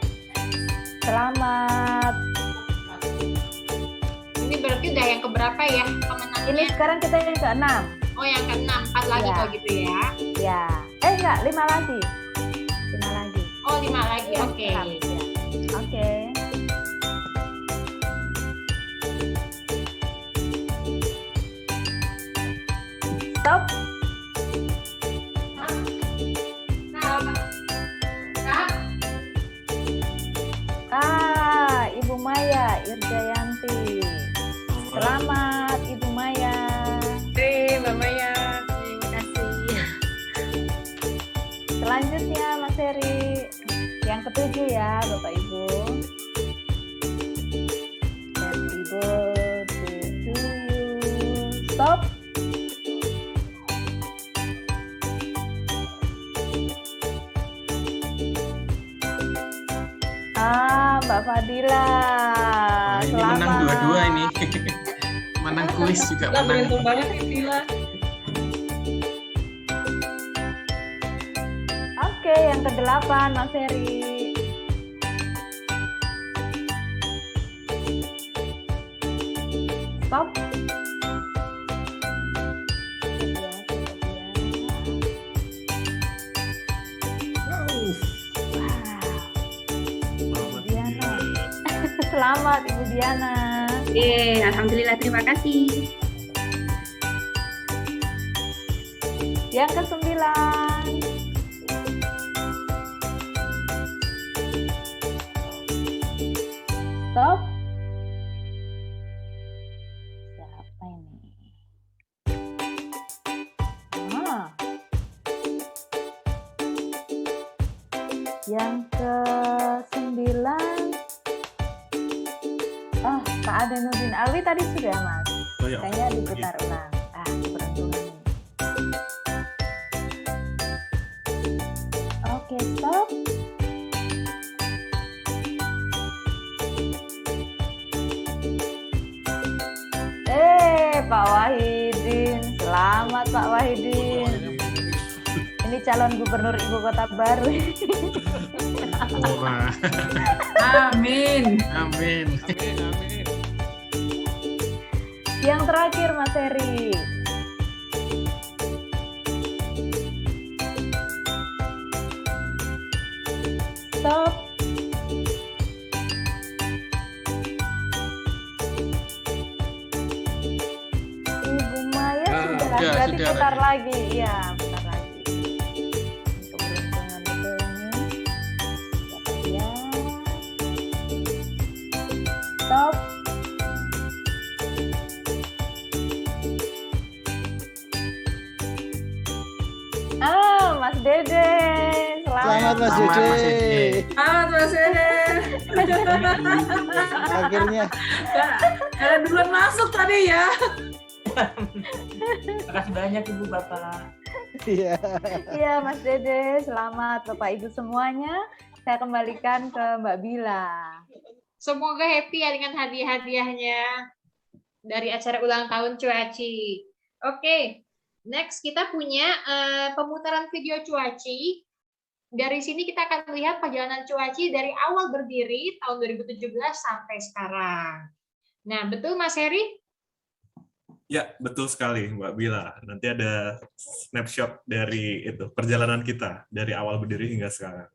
Selamat. Ini berarti udah yang keberapa ya pemenangnya? Ini sekarang kita yang ke-6. Oh, yang ke-6, 4 lagi Ya. kalau gitu ya. Ya. Enggak, 5 lagi. 5 lagi. Oh, 5 lagi. Oke. Ya. Oke. Stop. Ibu Maya Irjayanti. Selamat Ibu Maya. Mbak Maya. Terima kasih. Selanjutnya Mas Heri. Yang ke-7 ya Bapak Ibu. Happy birthday to you. Stop. Mbak Fadila. Ini Selamat. menang dua-dua ini. Menang kuis juga Lah, menang. beruntung banget nih Vila. Oke, yang ke-8 Mas Heri. Stop. Selamat Ibu Diana. Alhamdulillah, terima kasih. Yang ke-9. Stop. Siapa ini? Yang ke-9. Pak Adenudin Alwi tadi sudah Mas. Oh, ya. Kayaknya diputar ulang. Keberuntungan ini. Oke, stop. Pak Wahidin. Selamat Pak Wahidin. Ini calon gubernur ibu kota baru. Wah. Amin. Amin. Yang terakhir Mas Heri. Stop. Ibu Maya sudah, berarti sudah. putar lagi. Iya, putar lagi. Keberuntungan betul ini. Dapat ya. Stop. Mas Dede. Selamat Mas Selamat, Dede. Mas Dede. Selamat Mas Dede. Akhirnya. Kalian duluan masuk tadi ya. Terima kasih banyak Ibu Bapak. Iya. Iya, Mas Dede. Selamat Bapak Ibu semuanya. Saya kembalikan ke Mbak Bila. Semoga happy ya dengan hadiah-hadiahnya dari acara ulang tahun Cuaci. Oke, next kita punya pemutaran video Cuaci. Dari sini kita akan melihat perjalanan Cuaci dari awal berdiri tahun 2017 sampai sekarang. Nah, betul Mas Heri? Ya, betul sekali Mbak Bila. Nanti ada snapshot dari itu perjalanan kita dari awal berdiri hingga sekarang.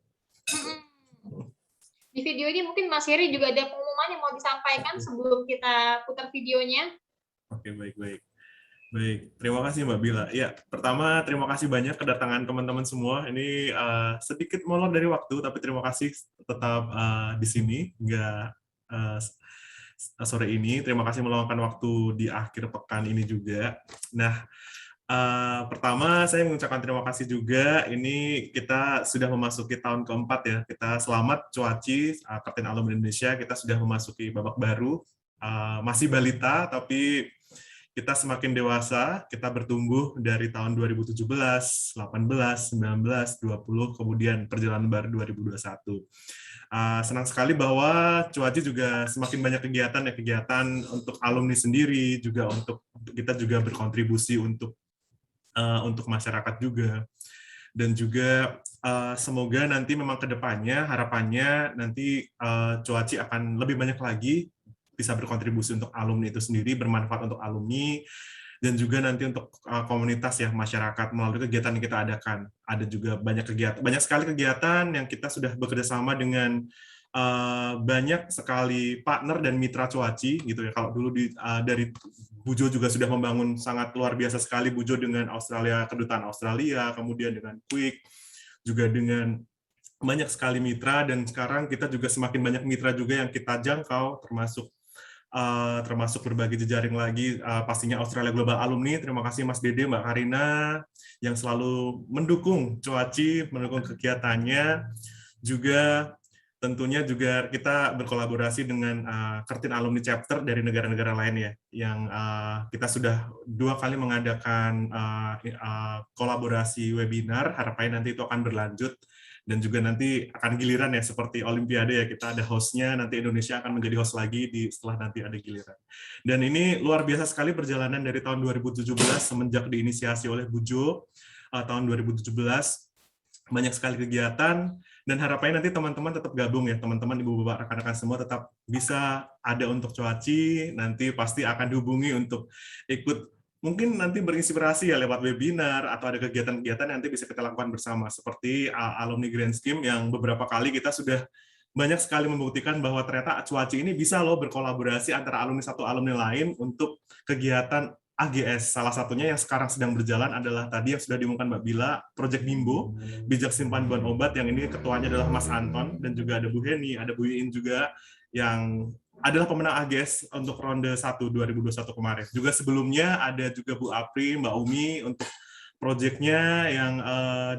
Di video ini mungkin Mas Heri juga ada pengumuman yang mau disampaikan sebelum kita putar videonya. Oke, baik. Baik, terima kasih Mbak Bila. Ya, pertama terima kasih banyak kedatangan teman-teman semua. Ini sedikit molor dari waktu, tapi terima kasih tetap di sini hingga sore ini. Terima kasih meluangkan waktu di akhir pekan ini juga. Nah, pertama saya mengucapkan terima kasih juga. Ini kita sudah memasuki tahun keempat ya. Kita selamat Cuaci, Kapten Alumni Indonesia. Kita sudah memasuki babak baru. Masih balita, tapi kita semakin dewasa. Kita bertumbuh dari tahun 2017, 18, 19, 20, kemudian perjalanan baru 2021. Senang sekali bahwa Cuaci juga semakin banyak kegiatan untuk alumni sendiri, juga untuk kita juga berkontribusi untuk masyarakat juga, dan juga semoga nanti memang kedepannya harapannya nanti Cuaci akan lebih banyak lagi bisa berkontribusi untuk alumni itu sendiri, bermanfaat untuk alumni, dan juga nanti untuk komunitas ya, masyarakat melalui kegiatan yang kita adakan. Ada juga banyak sekali kegiatan yang kita sudah bekerja sama dengan banyak sekali partner dan mitra Cuaci gitu ya. Kalau dulu dari Bujo juga sudah membangun sangat luar biasa sekali, Bujo dengan Australia, kedutaan Australia, kemudian dengan Quick, juga dengan banyak sekali mitra, dan sekarang kita juga semakin banyak mitra juga yang kita jangkau, termasuk berbagai jejaring lagi, pastinya Australia Global Alumni. Terima kasih Mas Dede, Mbak Karina yang selalu mendukung Cuaci, mendukung kegiatannya. Juga tentunya juga kita berkolaborasi dengan Kartin Alumni Chapter dari negara-negara lain ya, yang kita sudah 2 kali mengadakan kolaborasi webinar. Harapannya nanti itu akan berlanjut, dan juga nanti akan giliran ya, seperti Olimpiade ya, kita ada hostnya, nanti Indonesia akan menjadi host lagi setelah nanti ada giliran. Dan ini luar biasa sekali perjalanan dari tahun 2017 semenjak diinisiasi oleh Bujo tahun 2017, banyak sekali kegiatan, dan harapannya nanti teman-teman tetap gabung ya, teman-teman, ibu-bapak, rekan-rekan semua tetap bisa ada untuk Cuaci, nanti pasti akan dihubungi untuk ikut, mungkin nanti berinspirasi ya lewat webinar, atau ada kegiatan-kegiatan yang nanti bisa kita lakukan bersama, seperti Alumni Grand Scheme yang beberapa kali kita sudah banyak sekali membuktikan bahwa ternyata Cuaci ini bisa loh berkolaborasi antara alumni satu alumni lain untuk kegiatan AGS. Salah satunya yang sekarang sedang berjalan adalah tadi yang sudah diumumkan Mbak Bila, Project Bimbo, Bijak Simpan Buan Obat, yang ini ketuanya adalah Mas Anton, dan juga ada Bu Heni, ada Bu Iin juga, yang adalah pemenang AGS untuk ronde 1 2021 kemarin. Juga sebelumnya ada juga Bu Apri, Mbak Umi untuk proyeknya yang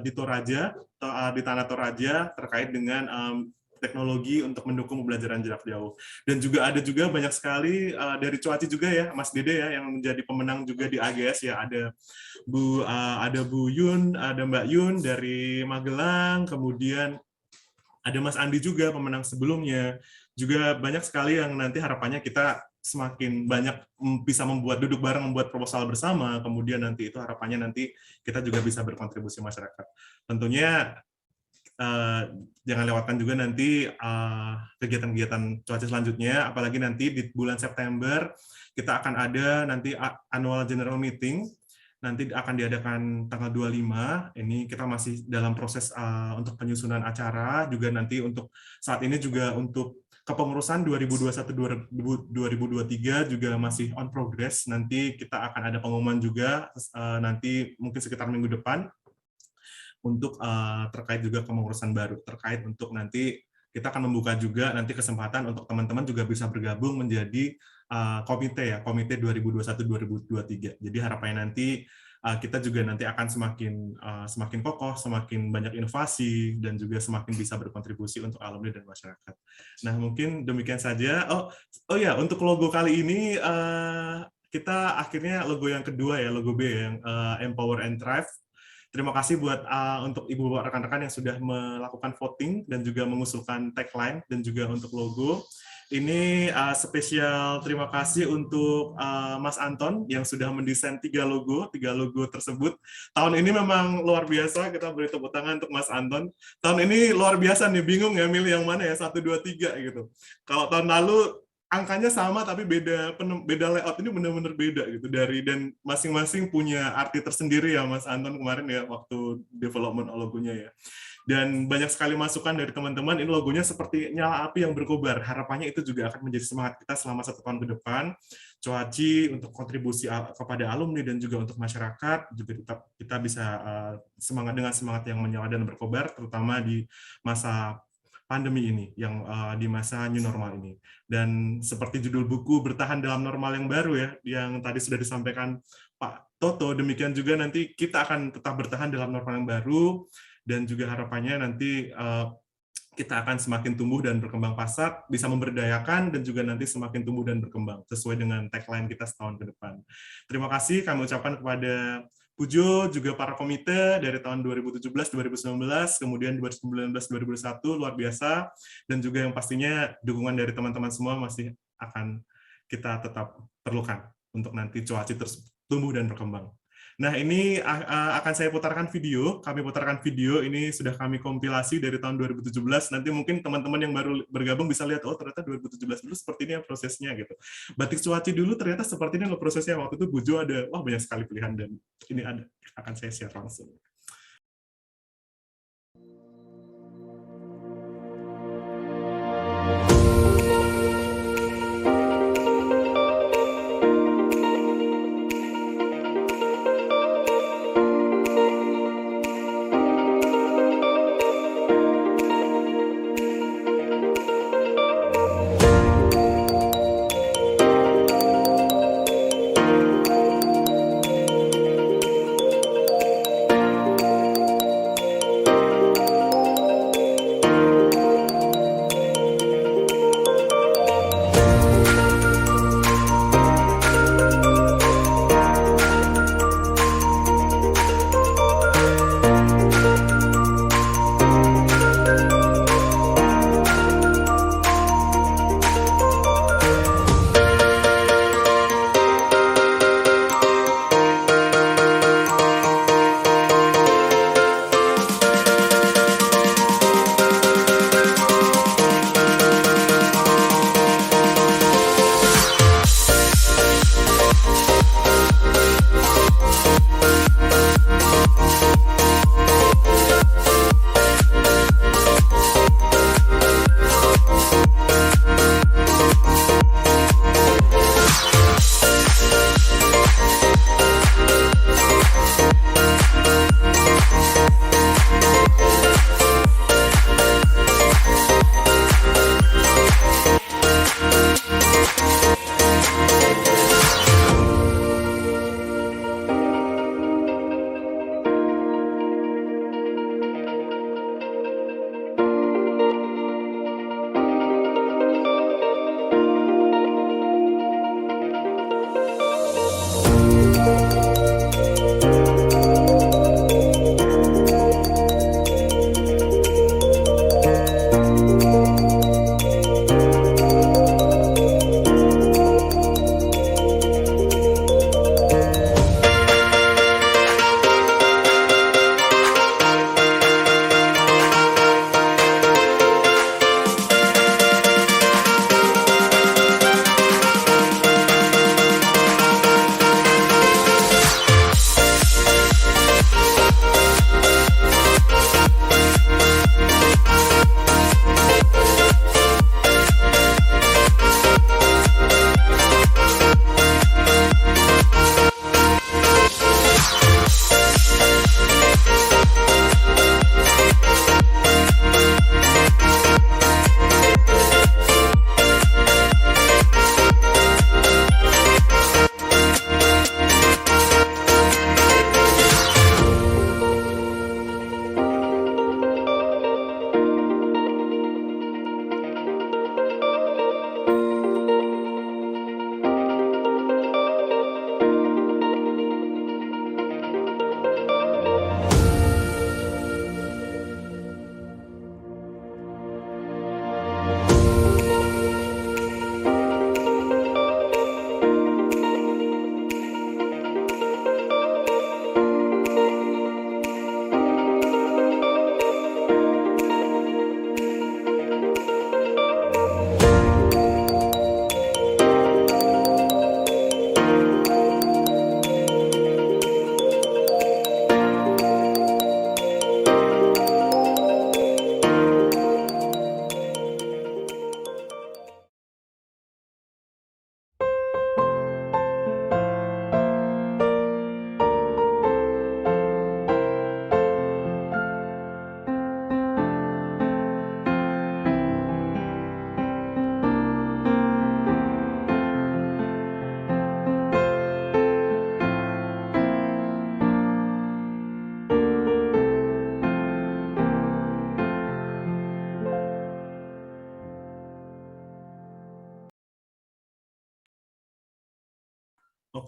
di Toraja, di Tanah Toraja, terkait dengan teknologi untuk mendukung pembelajaran jarak jauh. Dan juga ada juga banyak sekali dari Cuaci juga ya, Mas Dede ya, yang menjadi pemenang juga di AGS ya. Ada Bu Yun, ada Mbak Yun dari Magelang, kemudian ada Mas Andi juga pemenang sebelumnya. Juga banyak sekali yang nanti harapannya kita semakin banyak bisa duduk bareng, membuat proposal bersama, kemudian nanti itu harapannya nanti kita juga bisa berkontribusi masyarakat. Tentunya jangan lewatkan juga nanti kegiatan-kegiatan Cuaci selanjutnya, apalagi nanti di bulan September kita akan ada nanti annual general meeting nanti akan diadakan tanggal 25. Ini kita masih dalam proses untuk penyusunan acara, juga nanti untuk saat ini juga untuk kepengurusan 2021-2023 juga masih on progress. Nanti kita akan ada pengumuman juga nanti mungkin sekitar minggu depan untuk terkait juga kepengurusan baru, terkait untuk nanti kita akan membuka juga nanti kesempatan untuk teman-teman juga bisa bergabung menjadi komite 2021-2023. Jadi harapannya nanti kita juga nanti akan semakin kokoh, semakin banyak inovasi, dan juga semakin bisa berkontribusi untuk alumni dan masyarakat. Nah, mungkin demikian saja. Oh ya, untuk logo kali ini kita akhirnya logo yang kedua ya, logo B yang Empower and Thrive. Terima kasih buat untuk ibu bapak rekan-rekan yang sudah melakukan voting dan juga mengusulkan tagline dan juga untuk logo. Ini spesial terima kasih untuk Mas Anton yang sudah mendesain 3 logo tersebut. Tahun ini memang luar biasa, kita beri tepuk tangan untuk Mas Anton. Tahun ini luar biasa nih, bingung ya milih yang mana ya, 1, 2, 3 gitu. Kalau tahun lalu angkanya sama tapi beda layout, ini benar-benar beda gitu dan masing-masing punya arti tersendiri ya Mas Anton kemarin ya waktu development logonya ya. Dan banyak sekali masukan dari teman-teman, ini logonya seperti nyala api yang berkobar. Harapannya itu juga akan menjadi semangat kita selama 1 tahun ke depan. Coaci untuk kontribusi kepada alumni dan juga untuk masyarakat, juga kita bisa semangat dengan semangat yang menyala dan berkobar, terutama di masa pandemi ini, yang di masa new normal ini. Dan seperti judul buku, bertahan dalam normal yang baru ya, yang tadi sudah disampaikan Pak Toto, demikian juga nanti kita akan tetap bertahan dalam normal yang baru, dan juga harapannya nanti kita akan semakin tumbuh dan berkembang pesat, bisa memberdayakan, dan juga nanti semakin tumbuh dan berkembang, sesuai dengan tagline kita setahun ke depan. Terima kasih kami ucapkan kepada Pujo, juga para komite dari tahun 2017-2019, kemudian 2019-2021, luar biasa, dan juga yang pastinya dukungan dari teman-teman semua masih akan kita tetap perlukan untuk nanti Coaci terus tumbuh dan berkembang. Nah, ini akan saya putarkan video, ini sudah kami kompilasi dari tahun 2017, nanti mungkin teman-teman yang baru bergabung bisa lihat, oh ternyata 2017 dulu seperti ini ya prosesnya gitu. Batik Coaci dulu ternyata seperti ini loh prosesnya, waktu itu Bujo ada, wah banyak sekali pilihan, dan ini akan saya share langsung.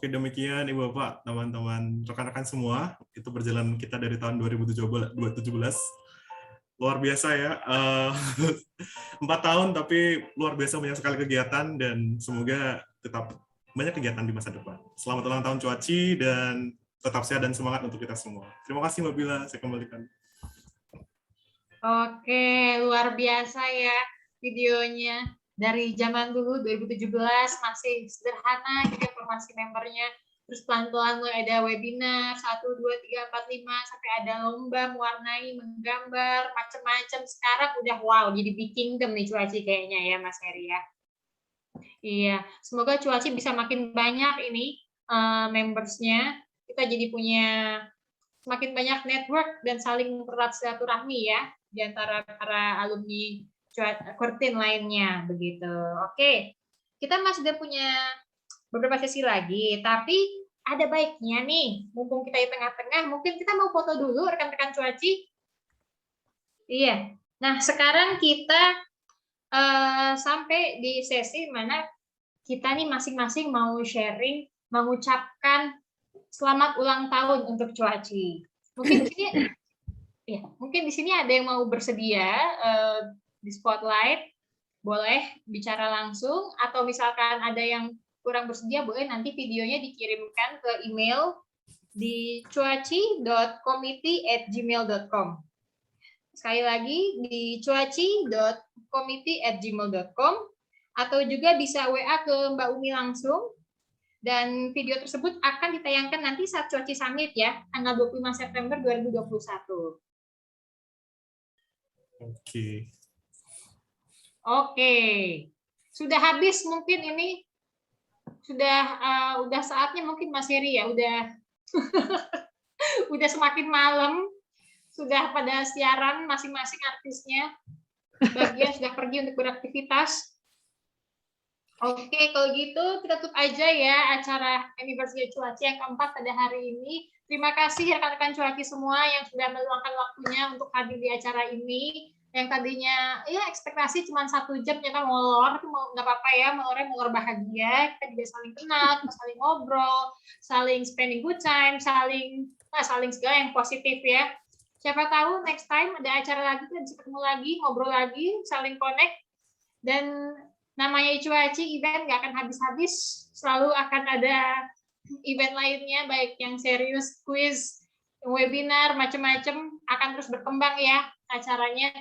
Oke, demikian Ibu Bapak, teman-teman, rekan-rekan semua. Itu perjalanan kita dari tahun 2017. Luar biasa ya. 4 tahun tapi luar biasa banyak sekali kegiatan dan semoga tetap banyak kegiatan di masa depan. Selamat ulang tahun Cuaci dan tetap sehat dan semangat untuk kita semua. Terima kasih Mbak Bila, saya kembalikan. Oke, luar biasa ya videonya. Dari zaman dulu 2017 masih sederhana gitu informasi membernya, terus pelan-pelan mulai ada webinar 1, 2, 3, 4, 5 sampai ada lomba mewarnai, menggambar macam-macam. Sekarang udah wow, jadi big kingdom nih Cuaci kayaknya ya Mas Heri ya. Iya, semoga Cuaci bisa makin banyak ini membersnya. Kita jadi punya semakin banyak network dan saling erat silaturahmi ya di antara para alumni Kurtin lainnya begitu. Oke, kita masih sudah punya beberapa sesi lagi, tapi ada baiknya nih, mumpung kita di tengah-tengah, mungkin kita mau foto dulu rekan-rekan Cuaci. Iya. Nah, sekarang kita sampai di sesi mana kita nih masing-masing mau sharing, mengucapkan selamat ulang tahun untuk Cuaci. Mungkin di sini, ya, mungkin di sini ada yang mau bersedia di spotlight, boleh bicara langsung, atau misalkan ada yang kurang bersedia, boleh nanti videonya dikirimkan ke email di cuaci.committee@gmail.com. Sekali lagi di cuaci.committee@gmail.com, atau juga bisa WA ke Mbak Umi langsung, dan video tersebut akan ditayangkan nanti saat Cuaci Summit ya, tanggal 25 September 2021. Oke, sudah habis mungkin ini, udah saatnya mungkin Mas Heri ya, udah semakin malam, sudah pada siaran masing-masing artisnya, bagian sudah pergi untuk beraktivitas. Oke, kalau gitu kita tutup aja ya acara Anniversary Cuaci yang keempat pada hari ini. Terima kasih rekan-rekan Cuaci semua yang sudah meluangkan waktunya untuk hadir di acara ini. Yang tadinya ya ekspektasi cuma 1 jam, ternyata molor, itu nggak apa-apa ya, molor bahagia, kita juga saling kenal, kita saling ngobrol, saling spending good time, saling segala yang positif ya. Siapa tahu next time ada acara lagi, kita bisa ketemu lagi, ngobrol lagi, saling connect, dan namanya Cuaci event nggak akan habis-habis, selalu akan ada event lainnya, baik yang serius, quiz, webinar, macam-macam, akan terus berkembang ya acaranya.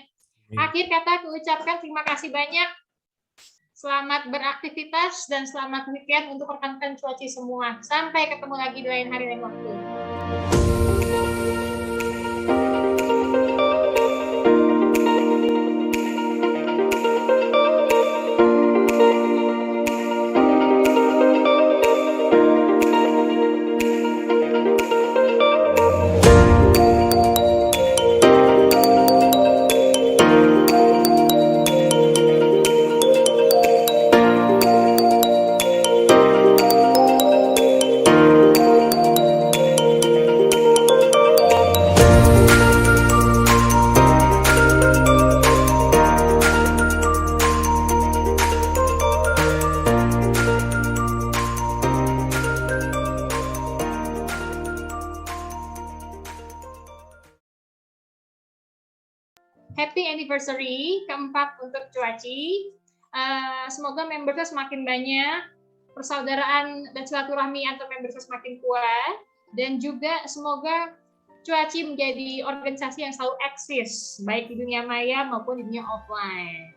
Akhir kata aku ucapkan terima kasih banyak. Selamat beraktivitas dan selamat weekend untuk rekan-rekan Cuaci semua. Sampai ketemu lagi di lain hari dan waktu. Happy anniversary keempat untuk Cuaci. Semoga membernya semakin banyak, persaudaraan dan silaturahmi antar membernya semakin kuat, dan juga semoga Cuaci menjadi organisasi yang selalu eksis, baik di dunia maya maupun di dunia offline.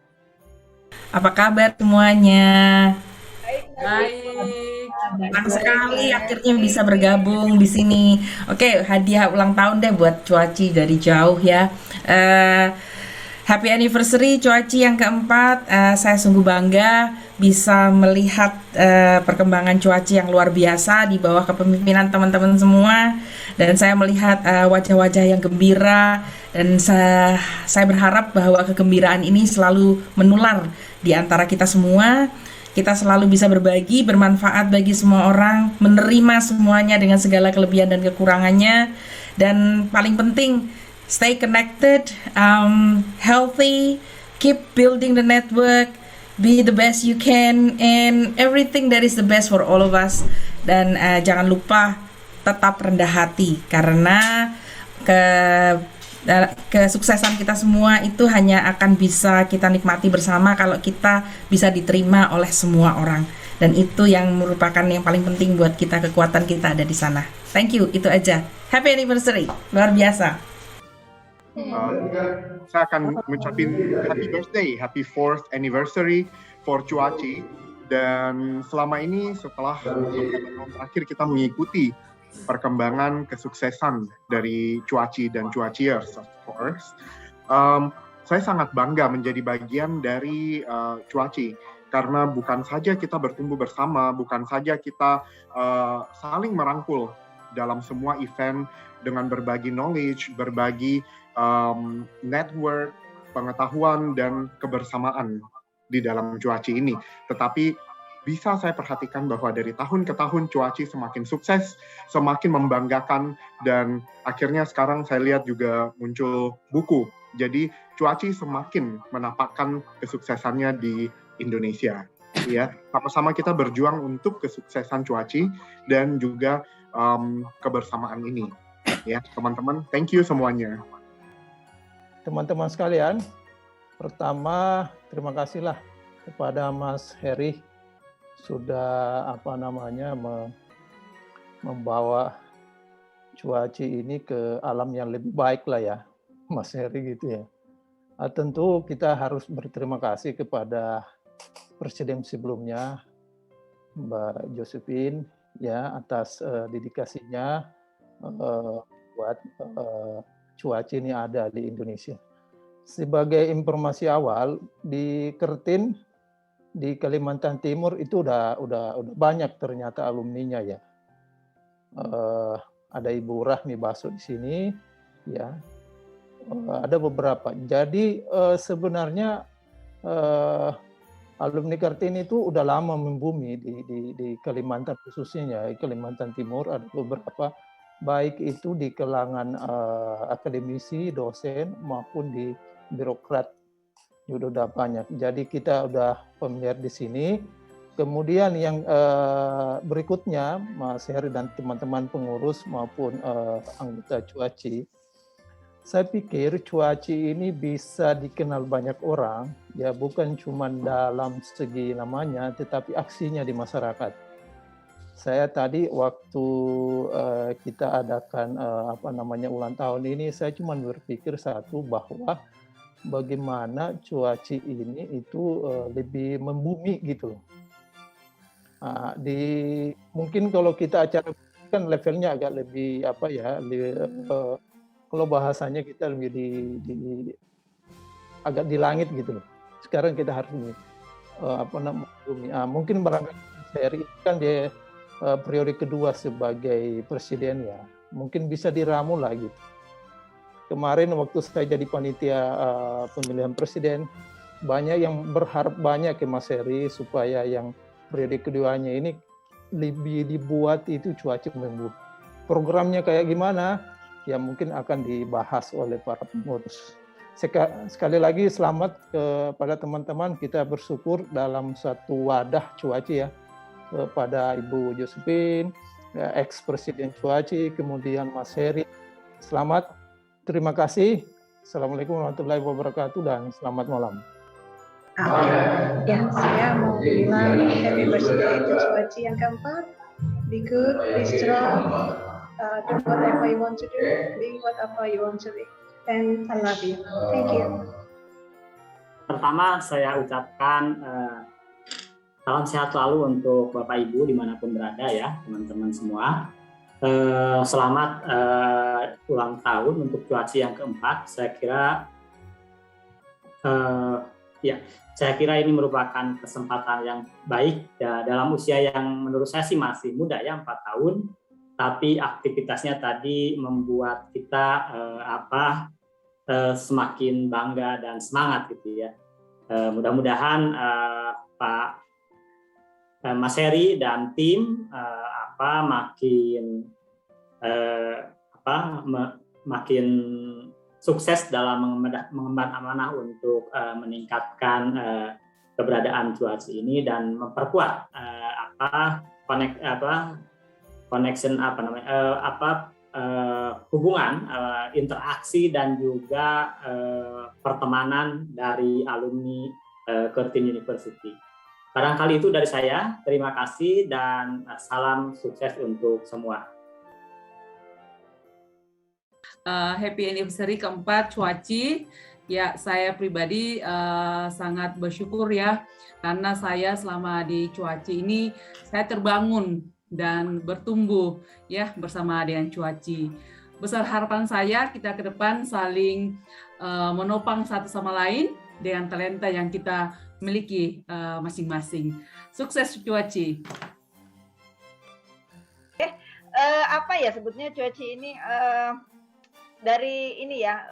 Apa kabar semuanya? Baik. Senang sekali akhirnya bisa bergabung di sini. Oke, hadiah ulang tahun deh buat Cuaci dari jauh ya. Happy anniversary Cuaci yang keempat. Saya sungguh bangga bisa melihat perkembangan Cuaci yang luar biasa di bawah kepemimpinan teman-teman semua. Dan saya melihat wajah-wajah yang gembira. Dan saya berharap bahwa kegembiraan ini selalu menular di antara kita semua. Kita selalu bisa berbagi, bermanfaat bagi semua orang, menerima semuanya dengan segala kelebihan dan kekurangannya. Dan paling penting, stay connected, healthy, keep building the network, be the best you can, and everything that is the best for all of us. dan jangan lupa tetap rendah hati, karena kesuksesan kita semua itu hanya akan bisa kita nikmati bersama kalau kita bisa diterima oleh semua orang, dan itu yang merupakan yang paling penting buat kita, kekuatan kita ada di sana. Thank you, itu aja. Happy anniversary, luar biasa. Saya akan mengucapkan happy birthday, happy 4th anniversary for Cuaci. Dan selama ini setelah beberapa tahun terakhir kita mengikuti perkembangan kesuksesan dari Cuaci dan Cuaciers, of course. Saya sangat bangga menjadi bagian dari Cuaci, karena bukan saja kita bertumbuh bersama, bukan saja kita saling merangkul dalam semua event dengan berbagi knowledge, berbagi network, pengetahuan, dan kebersamaan di dalam Cuaci ini. Tetapi bisa saya perhatikan bahwa dari tahun ke tahun Cuaci semakin sukses, semakin membanggakan, dan akhirnya sekarang saya lihat juga muncul buku. Jadi Cuaci semakin menapakkan kesuksesannya di Indonesia. Ya, sama-sama kita berjuang untuk kesuksesan Cuaci dan juga kebersamaan ini. Ya, teman-teman, thank you semuanya. Teman-teman sekalian, pertama terima kasihlah kepada Mas Heri sudah membawa Cuaci ini ke alam yang lebih baik lah ya, Mas Heri gitu ya. Tentu kita harus berterima kasih kepada Presiden sebelumnya, Mbak Josephine ya, atas dedikasinya buat Cuaci ini ada di Indonesia. Sebagai informasi awal, di Kertin di Kalimantan Timur itu udah banyak ternyata alumninya ya. Ada Ibu Rahmi Baso di sini ya. Ada beberapa. Jadi sebenarnya alumni Kartini itu udah lama membumi di Kalimantan, khususnya ya, Kalimantan Timur ada beberapa, baik itu di kalangan akademisi, dosen, maupun di birokrat, udah banyak. Jadi kita udah familiar di sini. Kemudian yang berikutnya, Mas Heri dan teman-teman pengurus maupun anggota Cuaci, saya pikir Cuaci ini bisa dikenal banyak orang, ya bukan cuma dalam segi namanya, tetapi aksinya di masyarakat. Saya tadi waktu kita adakan ulang tahun ini, saya cuma berpikir satu, bahwa bagaimana Cuaci ini itu lebih membumi gitu. Mungkin kalau kita acara kan levelnya agak lebih kalau bahasanya kita lebih agak di langit gitu loh. Sekarang kita harus membumi. Mungkin barangkali Heri kan dia periode kedua sebagai presiden ya, mungkin bisa diramu lah gitu. Kemarin waktu saya jadi panitia pemilihan presiden, banyak yang berharap banyak ke Mas Heri supaya yang periode keduanya ini lebih dibuat itu Cuaci membumi. Programnya kayak gimana? Ya mungkin akan dibahas oleh para pengurus. Sekali lagi selamat kepada teman-teman, kita bersyukur dalam satu wadah Cuaci ya, kepada Ibu Josephine, ex-presiden Cuaci, kemudian Mas Heri. Selamat, terima kasih. Assalamualaikum warahmatullahi wabarakatuh dan selamat malam. Ya, saya mau bilang happy birthday to Cuaci yang keempat. Be good, be strong, do whatever you want to do, be whatever you want to be. And I love you. Thank you. Pertama, saya ucapkan salam sehat selalu untuk Bapak Ibu dimanapun berada ya, teman-teman semua. Selamat ulang tahun untuk Cuaci yang keempat. Saya kira ini merupakan kesempatan yang baik ya, dalam usia yang menurut saya sih masih muda ya, 4 tahun. Tapi aktivitasnya tadi membuat kita semakin bangga dan semangat gitu ya. Mudah-mudahan Pak Mas Heri dan tim makin sukses dalam mengemban amanah untuk meningkatkan keberadaan Cuaci ini dan memperkuat connection hubungan interaksi dan juga pertemanan dari alumni Curtin University. Barangkali itu dari saya. Terima kasih dan salam sukses untuk semua. Happy anniversary keempat Cuaci. Ya, saya pribadi sangat bersyukur ya, karena saya selama di Cuaci ini saya terbangun dan bertumbuh ya bersama dengan Cuaci. Besar harapan saya kita ke depan saling menopang satu sama lain dengan talenta yang kita miliki masing-masing. Sukses Cuaci. Apa ya sebutnya Cuaci ini dari ini ya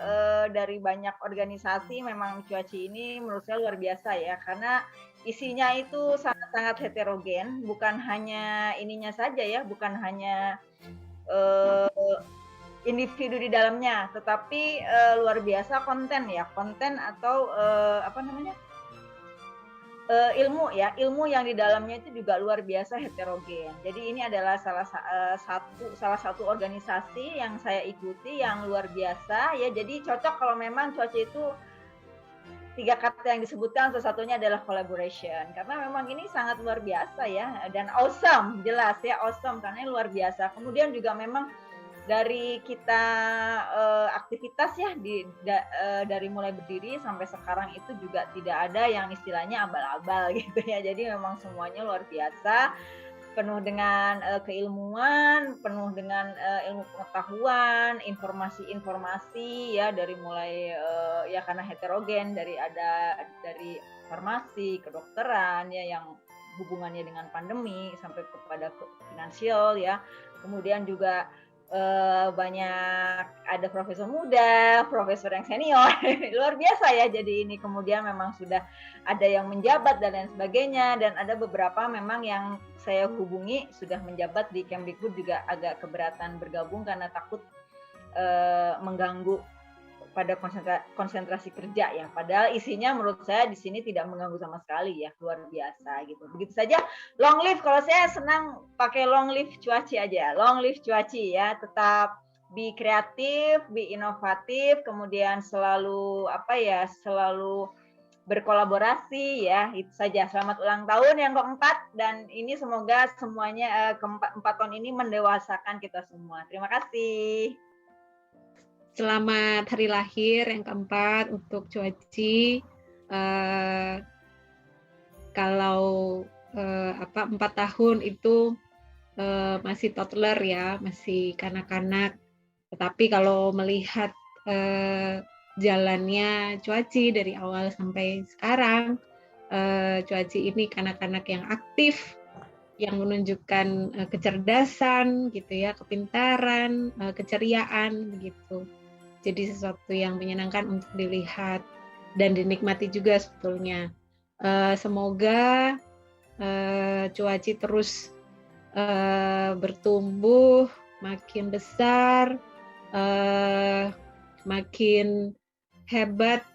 dari banyak organisasi memang Cuaci ini menurut saya luar biasa ya, karena isinya itu sangat-sangat heterogen, bukan hanya ininya saja ya, bukan hanya individu di dalamnya, tetapi luar biasa konten atau ilmu yang di dalamnya itu juga luar biasa heterogen. Jadi ini adalah salah satu organisasi yang saya ikuti yang luar biasa ya. Jadi cocok kalau memang Cuaci itu 3 kata yang disebutkan, salah satunya adalah collaboration, karena memang ini sangat luar biasa ya, dan awesome, jelas ya, awesome karena luar biasa. Kemudian juga memang dari kita aktivitas ya dari mulai berdiri sampai sekarang itu juga tidak ada yang istilahnya abal-abal gitu ya. Jadi memang semuanya luar biasa, penuh dengan keilmuan, penuh dengan ilmu pengetahuan, informasi-informasi ya, dari mulai ya karena heterogen, dari farmasi, kedokteran ya yang hubungannya dengan pandemi sampai kepada finansial ya. Kemudian juga banyak ada profesor muda, profesor yang senior, luar biasa ya. Jadi ini kemudian memang sudah ada yang menjabat dan lain sebagainya, dan ada beberapa memang yang saya hubungi sudah menjabat di Kemdikbud juga agak keberatan bergabung karena takut mengganggu pada konsentrasi kerja ya. Padahal isinya menurut saya di sini tidak mengganggu sama sekali ya, luar biasa gitu. Begitu saja. Long live, kalau saya senang pakai long live Cuaci aja. Long live Cuaci ya, tetap be kreatif, be inovatif, kemudian selalu selalu berkolaborasi ya. Itu saja. Selamat ulang tahun yang keempat, dan ini semoga semuanya keempat tahun ini mendewasakan kita semua. Terima kasih. Selamat hari lahir yang keempat untuk Cuaci. Kalau 4 tahun itu masih toddler ya, masih kanak-kanak. Tetapi kalau melihat jalannya Cuaci dari awal sampai sekarang, Cuaci ini kanak-kanak yang aktif, yang menunjukkan kecerdasan gitu ya, kepintaran, keceriaan begitu. Jadi sesuatu yang menyenangkan untuk dilihat dan dinikmati juga sebetulnya. Semoga Cuaci terus bertumbuh, makin besar, makin hebat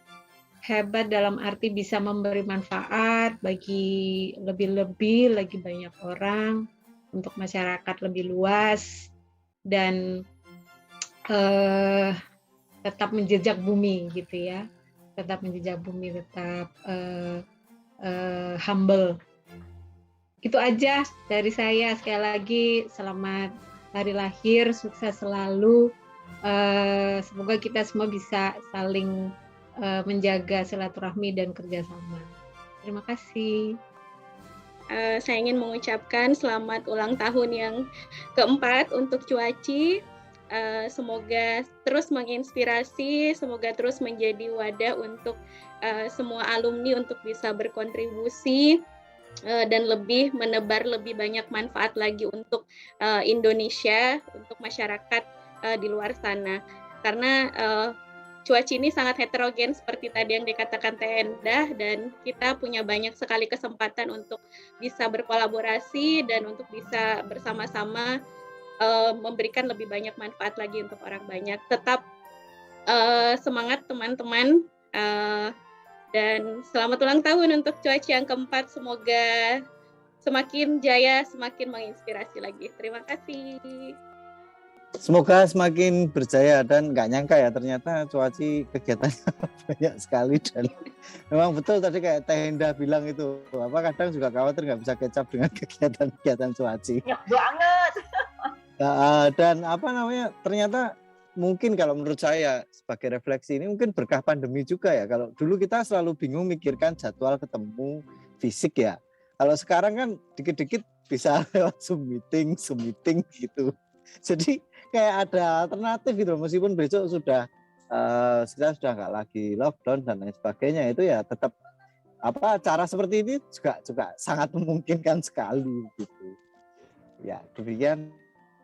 dalam arti bisa memberi manfaat bagi lebih lagi banyak orang, untuk masyarakat lebih luas, dan tetap menjejak bumi gitu ya, tetap menjejak bumi, tetap humble. Itu aja dari saya. Sekali lagi selamat hari lahir, sukses selalu. Semoga kita semua bisa saling menjaga silaturahmi dan kerjasama. Terima kasih. Saya ingin mengucapkan selamat ulang tahun yang keempat untuk Cuaci. Semoga terus menginspirasi, semoga terus menjadi wadah untuk semua alumni untuk bisa berkontribusi dan lebih menebar lebih banyak manfaat lagi untuk Indonesia, untuk masyarakat di luar sana. Karena Cuaci ini sangat heterogen seperti tadi yang dikatakan Teh Endah, dan kita punya banyak sekali kesempatan untuk bisa berkolaborasi dan untuk bisa bersama-sama memberikan lebih banyak manfaat lagi untuk orang banyak. Tetap semangat teman-teman, dan selamat ulang tahun untuk Cuaci yang keempat. Semoga semakin jaya, semakin menginspirasi lagi. Terima kasih. Semoga semakin berjaya, dan nggak nyangka ya ternyata Cuaci kegiatannya banyak sekali, dan memang betul tadi kayak Teh Indah bilang itu kadang juga khawatir nggak bisa catch up dengan kegiatan Cuaci. Banyak banget. Dan ternyata mungkin kalau menurut saya sebagai refleksi ini mungkin berkah pandemi juga ya. Kalau dulu kita selalu bingung mikirkan jadwal ketemu fisik ya. Kalau sekarang kan dikit-dikit bisa lewat Zoom meeting gitu. Jadi kayak ada alternatif gitu, meskipun besok sudah kita sudah nggak lagi lockdown dan lain sebagainya, itu ya tetap cara seperti ini juga sangat memungkinkan sekali gitu. Ya demikian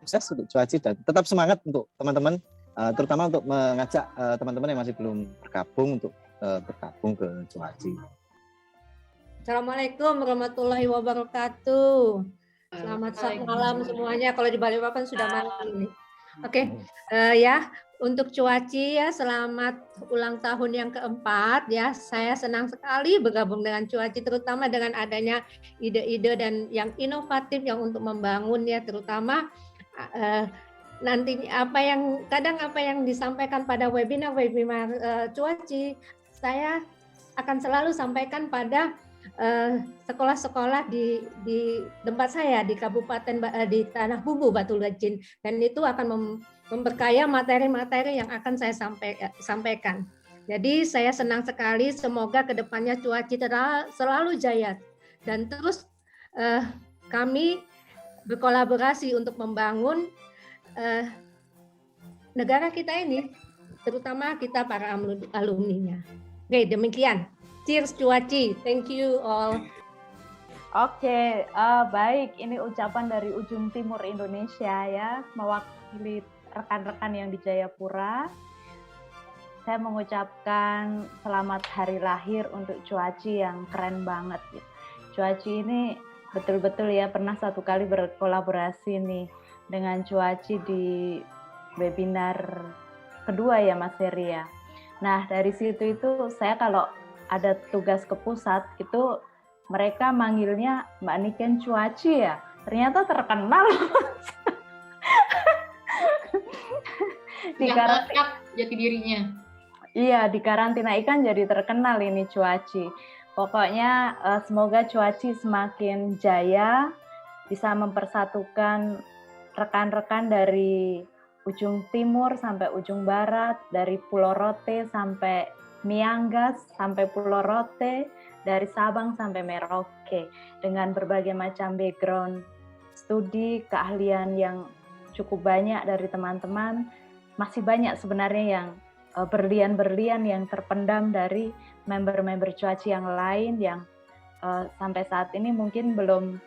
sukses untuk Cuaci, dan tetap semangat untuk teman-teman, terutama untuk mengajak teman-teman yang masih belum bergabung untuk bergabung ke Cuaci. Assalamualaikum warahmatullahi wabarakatuh. Selamat malam semuanya. Kalau di Balikpapan sudah malam ini. Oke, ya untuk Cuaci ya, selamat ulang tahun yang keempat ya. Saya senang sekali bergabung dengan Cuaci, terutama dengan adanya ide-ide dan yang inovatif yang untuk membangun ya, terutama nanti apa yang disampaikan pada webinar Cuaci, saya akan selalu sampaikan pada sekolah-sekolah di tempat saya di Kabupaten di Tanah Bumbu Batu Lecin, dan itu akan memperkaya materi-materi yang akan saya sampaikan. Jadi saya senang sekali, semoga kedepannya Cuaci selalu jaya dan terus kami berkolaborasi untuk membangun negara kita ini, terutama kita para alumninya. Oke, demikian. Cheers Cuaci, thank you all. Oke, baik. Ini ucapan dari ujung timur Indonesia ya, mewakili rekan-rekan yang di Jayapura. Saya mengucapkan selamat hari lahir untuk Cuaci yang keren banget. Cuaci ini betul-betul ya pernah satu kali berkolaborasi nih dengan Cuaci di webinar kedua ya Mas Heri ya. Nah dari situ itu saya kalau ada tugas ke pusat itu mereka manggilnya Mbak Niken Cuaci ya, ternyata terkenal. Melekat jati dirinya. Iya, di karantina ikan jadi terkenal ini Cuaci. Pokoknya semoga Cuaci semakin jaya, bisa mempersatukan rekan-rekan dari ujung timur sampai ujung barat, dari Pulau Rote sampai Miangas sampai Pulau Rote, dari Sabang sampai Merauke, dengan berbagai macam background studi, keahlian yang cukup banyak dari teman-teman. Masih banyak sebenarnya yang berlian-berlian yang terpendam dari member-member Cuaci yang lain yang sampai saat ini mungkin belum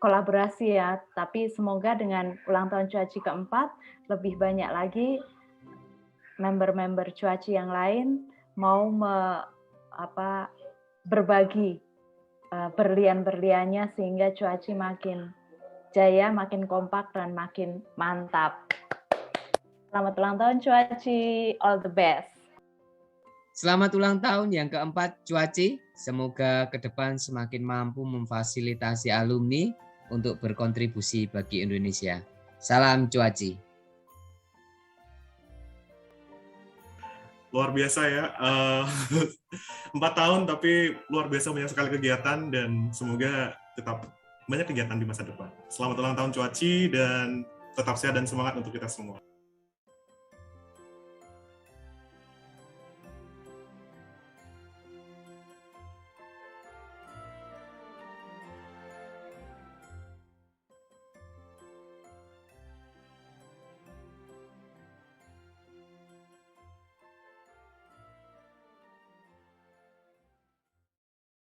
kolaborasi ya, tapi semoga dengan ulang tahun Cuaci keempat lebih banyak lagi member-member Cuaci yang lain mau berbagi berlian-berliannya sehingga Cuaci makin jaya, makin kompak, dan makin mantap. Selamat ulang tahun Cuaci, all the best. Selamat ulang tahun yang keempat Cuaci, semoga ke depan semakin mampu memfasilitasi alumni untuk berkontribusi bagi Indonesia. Salam Cuaci. Luar biasa ya, 4 tahun tapi luar biasa banyak sekali kegiatan dan semoga tetap banyak kegiatan di masa depan. Selamat ulang tahun Cuaci dan tetap sehat dan semangat untuk kita semua.